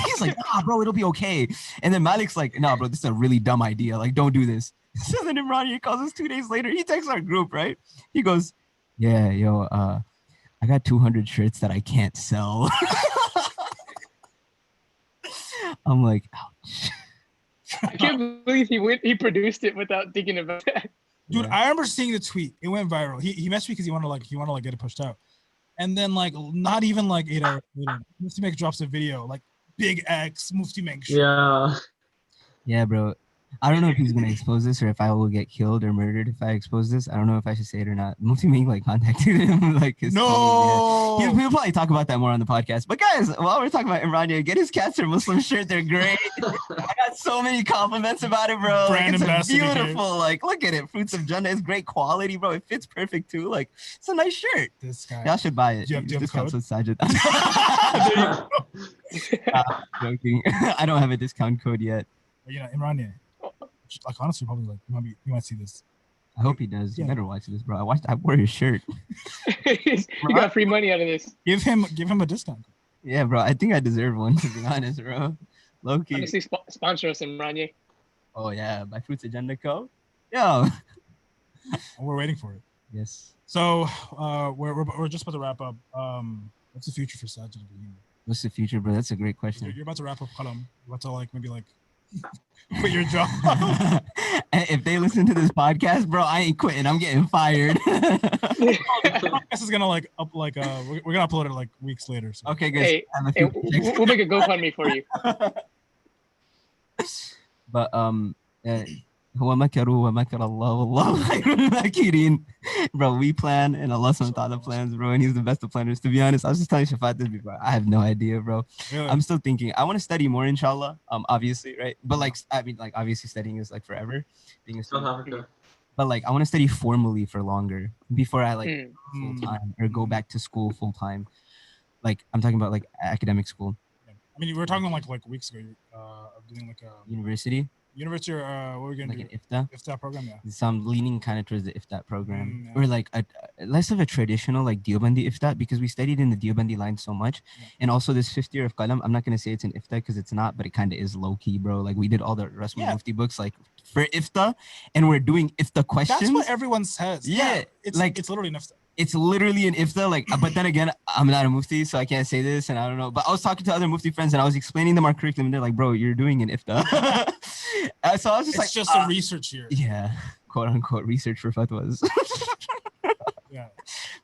He's like, nah, bro, it'll be okay. And then Malik's like, nah, bro, this is a really dumb idea. Like, don't do this. So then Imran calls us 2 days later. He texts our group, right? He goes, yeah, yo, I got 200 shirts that I can't sell. I'm like, ouch. I can't believe he produced it without thinking about that. Dude, I remember seeing the tweet. It went viral. He messaged me because he wanted to get it pushed out. And then like not even like 8 hours later, Mufti Meg drops a video like big X Mufti Meg. Yeah, bro. I don't know if he's gonna expose this or if I will get killed or murdered if I expose this. I don't know if I should say it or not. Mufti Meg like contacted him like his phone, yeah. We'll probably talk about that more on the podcast. But guys, while we're talking about Imran, get his Cats Are Muslim shirt. They're great. I got so many compliments about it, bro. Like, it's beautiful. Like, look at it. Fruits of Jannah is great quality, bro. It fits perfect too. Like, it's a nice shirt. This guy. Y'all should buy it. Do you have discounts code? with Sajid. Joking. I don't have a discount code yet. You know, Imran, like honestly, probably like you might see this. I hope he does. You Yeah. better watch this, bro. I wore his shirt. You got free money out of this. Give him a discount. Yeah, bro. I think I deserve one, to be honest, bro. Low key. Honestly, sponsor us, Imran. Oh yeah, by Fruits Agenda Co. Yo. We're waiting for it. Yes. So we're just about to wrap up. What's the future for Sajid Ibrahimee? What's the future, bro? That's a great question. You're about to wrap up Qalam. You're about to maybe quit your job. If they listen to this podcast, bro, I ain't quitting. I'm getting fired. The podcast is gonna we're gonna upload it weeks later. So. Okay, guys. Hey, we'll make a GoFundMe for you. But هو مكروا ومكر الله والله خير الماكرين. Bro, we plan and Allah subhanahu wa ta'ala plans, bro, and he's the best of planners. To be honest, I was just telling Shafat this before. I have no idea, bro. Really? I'm still thinking. I want to study more, inshallah. Obviously, right? But obviously studying is forever. Being a South student. Africa. But I want to study formally for longer before I full Mm. time or go back to school full time. I'm talking about academic school. I mean, we were talking weeks ago. Of doing University, university or what were we gonna an do? IFTA. IFTA program, yeah. So I'm leaning kind of towards the IFTA program, Yeah. or less of a traditional Deobandi IFTA, because we studied in the Deobandi line so much. Yeah. And also this fifth year of Qalam, I'm not gonna say it's an IFTA because it's not, but it kind of is low key, bro. We did all the Rasm Mufti books for IFTA, and we're doing IFTA questions. That's what everyone says. Yeah, it's literally an IFTA. It's literally an IFTA, but then again, I'm not a Mufti, so I can't say this, and I don't know. But I was talking to other Mufti friends, and I was explaining them our curriculum, and they're like, bro, you're doing an IFTA. So I was just It's just a research year. yeah, quote unquote research for fatwas. Yeah.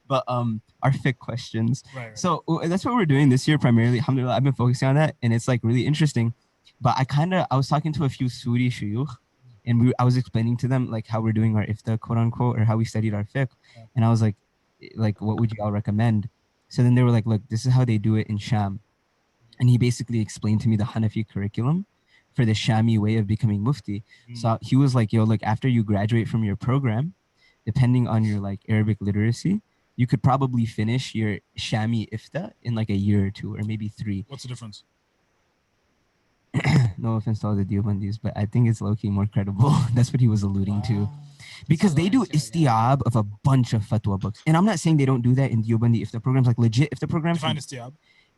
But our fiqh questions. Right. So that's what we're doing this year primarily. Alhamdulillah, I've been focusing on that, and it's really interesting. But I was talking to a few Suri shuyukh, and I was explaining to them how we're doing our ifta, quote unquote, or how we studied our fiqh. Yeah. And I was like, what would you all recommend? So then they were like, look, this is how they do it in Sham. And he basically explained to me the Hanafi curriculum for the Shami way of becoming Mufti. Mm. So he was like, yo, look, after you graduate from your program, depending on your Arabic literacy, you could probably finish your Shami ifta in a year or two, or maybe 3. What's the difference? No offense to all the Deobandis, but I think it's low-key more credible. That's what he was alluding to. Because they do istiab of a bunch of fatwa books. And I'm not saying they don't do that in Deobandi ifta programs, legit ifta programs. Define istiab.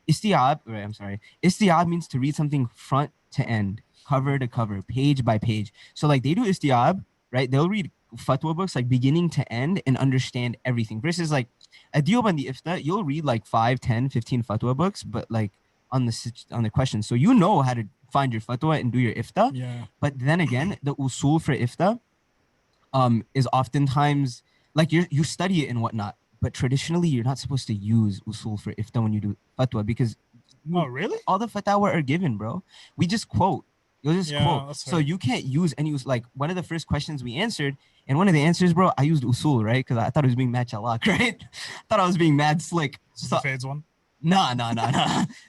Istiab, right, I'm sorry. Istiab means to read something front to end, cover to cover, page by page. So they do istiab, right? They'll read fatwa books beginning to end and understand everything. Versus a Deobandi ifta, you'll read 5, 10, 15 fatwa books, but on the question. So you know how to find your fatwa and do your ifta. Yeah. But then again, the usul for ifta is oftentimes you study it and whatnot, but traditionally you're not supposed to use usul for ifta when you do fatwa, because Oh, really? all the fatwa are given, bro. We just quote. You'll just quote. That's So fair. you can't use any one of the first questions we answered, and one of the answers, bro, I used usul, right? Because I thought it was being mad chalak, right? I thought I was being mad slick. This is So the fades one. Nah.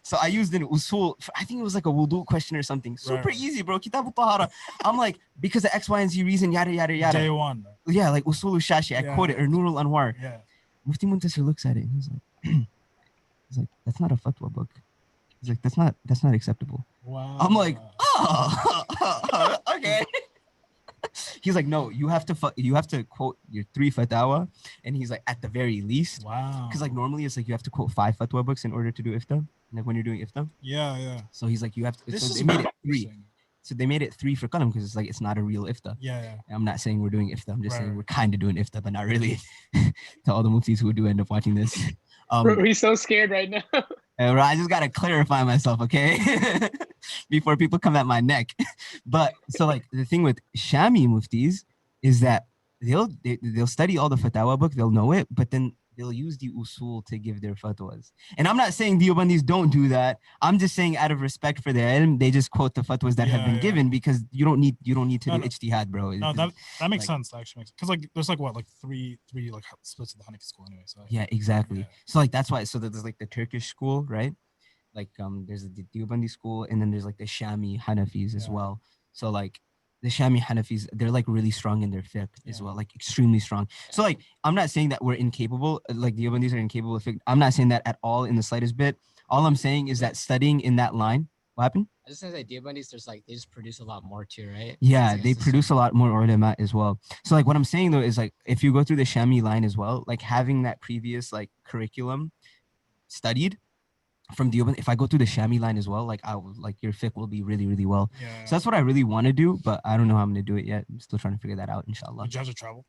So I used an usul. I think it was a wudu question or something. Super Right. easy, bro. Kitab al-tahara. I'm because of X, Y, and Z reason, yada, yada, yada. Day one. Yeah, usul shashi. I Yeah. quote it, or Nur al-Anwar. Yeah. Mufti Muntasir looks at it and he's like, that's not a fatwa book. He's like, that's not acceptable. Wow. I'm like, oh, okay. He's like, no, you have to quote your 3 fatwa, and he's like, at the very least, Wow. because normally it's you have to quote 5 fatwa books in order to do ifta, when you're doing ifta. Yeah. So he's like, you have to. This So is they made it 3. interesting. So they made it 3 for qalam because it's not a real ifta. Yeah. And I'm not saying we're doing ifta. I'm just Right. saying we're kind of doing ifta, but not really. To all the muftis who do end up watching this. We're so scared right now. I just gotta clarify myself, okay? Before people come at my neck. But so the thing with Shami muftis is that they'll study all the fatwa book, they'll know it, but then they'll use the usul to give their fatwas. And I'm not saying Deobandis don't do that. I'm just saying out of respect for their ilm, they just quote the fatwas that have been given, because you don't need to do ijtihad, bro. No, that makes sense. Actually, because there's three splits of the Hanafi school anyway. So Yeah, exactly. Yeah. So that's why. So there's the Turkish school, right? There's the Deobandi school, and then there's the Shami Hanafis as Yeah. well. So the Shami Hanafis, they're really strong in their fiqh as Yeah. well, extremely strong. So I'm not saying that we're incapable, Deobandis are incapable of fiqh. I'm not saying that at all in the slightest bit. All I'm saying is that studying in that line, What happened? I just think that Deobandis, there's like they just produce a lot more too, right? Yeah, It's like a they produce a system. lot more ulama as well. So like what I'm saying though is like if you go through the Shami line as well, like having that previous like curriculum studied from Deoband, if I go through the Shami line as well, like I will like your fiqh will be really, really well. Yeah. So that's what I really want to do, but I don't know how I'm gonna do it yet. I'm still trying to figure that out, inshallah. Would you have to travel?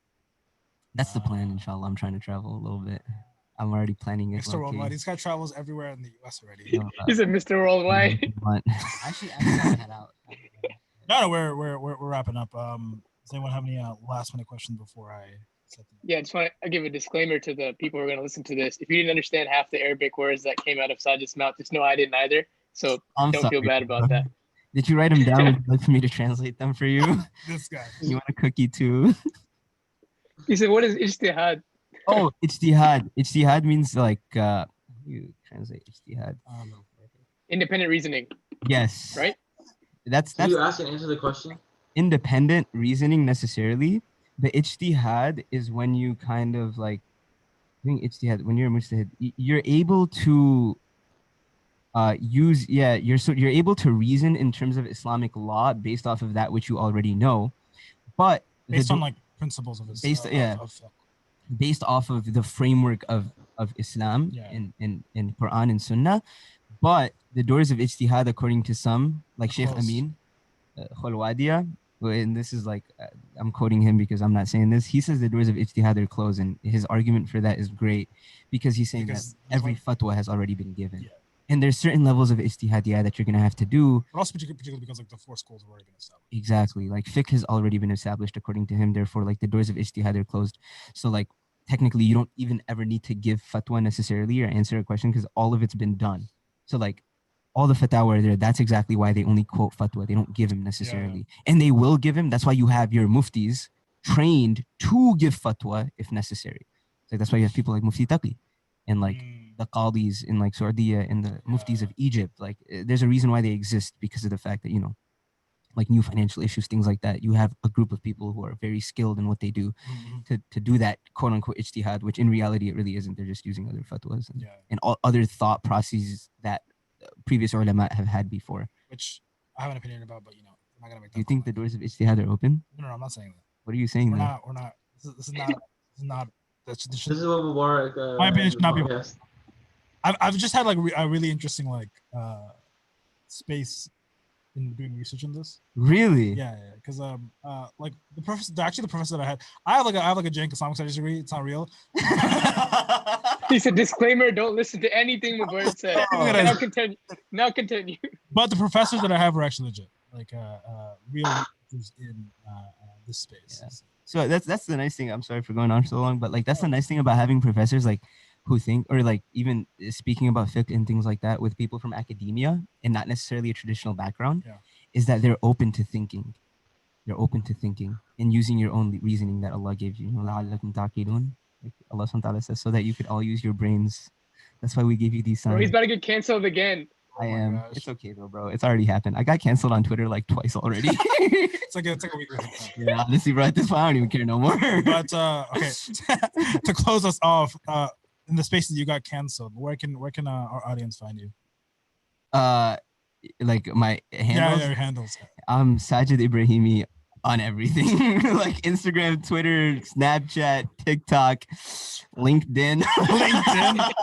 That's the plan, inshallah. I'm trying to travel a little bit. I'm already planning it. Mr. Worldwide. This guy travels everywhere in the US already. He's a Mr. Worldwide. Actually, I gotta head out. No, we're wrapping up. Does anyone have any last minute questions before I set them? Yeah, I just want to give a disclaimer to the people who are going to listen to this. If you didn't understand half the Arabic words that came out of Sajid's mouth, just know I didn't either. So I'm don't feel sorry, bad about that. Did you write them down? Would you like for me to translate them for you? This guy. You want a cookie too? He said, "What is ijtihad?" Oh, ijtihad. Ijtihad means like you translate ijtihad. Independent reasoning, Yes. right? That's Can you ask and answer the question? independent reasoning necessarily. The ijtihad is when you kind of like doing ijtihad when you're a mujtahid, you're able to you're able to reason in terms of Islamic law based off of that which you already know, but Based on like principles of his based off of the framework of Islam in Quran and Sunnah. But the doors of ijtihad, according to some, like Sheikh Amin Khalwadiya, and this is like I'm quoting him because I'm not saying this. He says the doors of ijtihad are closed, and his argument for that is great because he's saying that every fatwa has already been given. Yeah. And there's certain levels of ijtihad that you're gonna have to do. But also particularly because like the four schools have already been established. Exactly. Like fiqh has already been established according to him. Therefore, like the doors of ijtihad are closed. So like technically you don't even ever need to give fatwa necessarily or answer a question because all of it's been done. So like all the fatwa are there. That's exactly why they only quote fatwa. They don't give him necessarily. Yeah. And they will give him. That's why you have your muftis trained to give fatwa if necessary. Like that's why you have people like Mufti Taqi and like the qadis in like Saudiya and the muftis of Egypt. Like there's a reason why they exist because of the fact that, you know, like new financial issues, things like that. You have a group of people who are very skilled in what they do to do that quote unquote ijtihad, which in reality it really isn't. They're just using other fatwas and all other thought processes that previous ulama have had before. Which I have an opinion about, but you know, I'm not gonna make that. Do you think the doors of ijtihad are open? No, I'm not saying that. What are you saying? We're not. This is not. This is what Mubarak. My opinion should not be. I've just had like a really interesting like space in doing research on this. Really? Yeah, because like the professor that I have like a jank Islamic studies degree. It's not real. He said, disclaimer, don't listen to anything Mubarak said. Now continue. But the professors that I have are actually legit, like real in this space. Yeah. So that's the nice thing. I'm sorry for going on so long, but like that's the nice thing about having professors like who think, or like even speaking about fiqh and things like that with people from academia and not necessarily a traditional background, is that they're open to thinking. They're open to thinking and using your own reasoning that Allah gave you. You know, like Allah subhanahu wa ta'ala says, so that you could all use your brains. That's why we gave you these signs. Bro, he's about to get canceled again. I am. Gosh. It's okay though, bro. It's already happened. I got canceled on Twitter like twice already. it's like a week. Yeah, honestly, bro, at this point, I don't even care no more. But okay, to close us off, in the spaces you got canceled, where can our audience find you? Like my handles. Yeah, your handles. I'm Sajid Ibrahimee on everything, like Instagram, Twitter, Snapchat, TikTok, LinkedIn.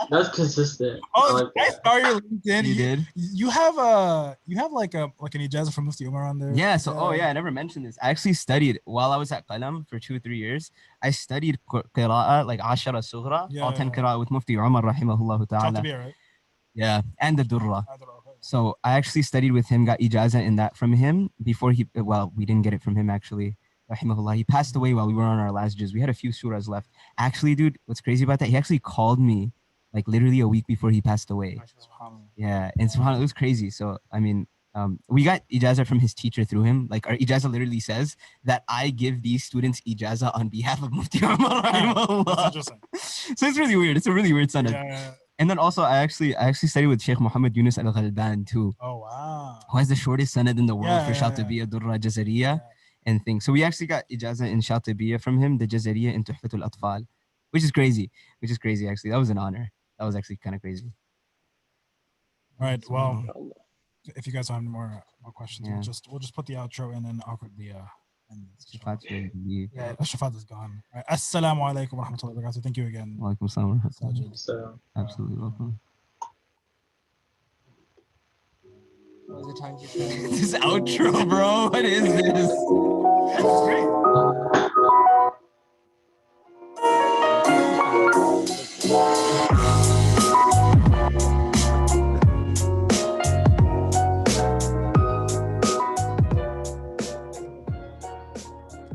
That's consistent. Oh, I saw your LinkedIn. You did? You have like an ijazah from Mufti Umar on there. Yeah. So I never mentioned this. I actually studied while I was at Qalam for 2 or 3 years. I studied Qira'at, like Ashara Sughra, all 10 Qira'at with Mufti Umar rahimahullah ta'ala. Right? Yeah, and the Durra. So I actually studied with him, got ijazah in that from him before we didn't get it from him actually. Rahimahullah. He passed away while we were on our last juz. We had a few surahs left. Actually, dude, what's crazy about that? He actually called me like literally a week before he passed away. Yeah, and subhanAllah, it was crazy. So, I mean, we got ijazah from his teacher through him. Like our ijazah literally says that I give these students ijazah on behalf of Mufti Umar rahimahullah. So it's really weird. It's a really weird sanad. Yeah. And then also, I actually studied with Sheikh Mohamed-Umer Esmail too. Oh wow! Who has the shortest sanad in the world for Shatibiya, Durra, Jazariya, and things. So we actually got ijazah in Shatibiya from him, the Jazariya in Tuhfatul Atfal, which is crazy. Actually, that was an honor. That was actually kind of crazy. All right. Well, if you guys don't have any more questions, Yeah. we'll just put the outro in and awkwardly and Shafat should leave. yeah, Shafat is gone. All right. Assalamu alaikum wa rahmatullahi wa barakatuh. Thank you again, Walaikum assalam wa rahmatullah. Sajid. So. Absolutely welcome. What was the time? This outro, bro. What is this? That's great.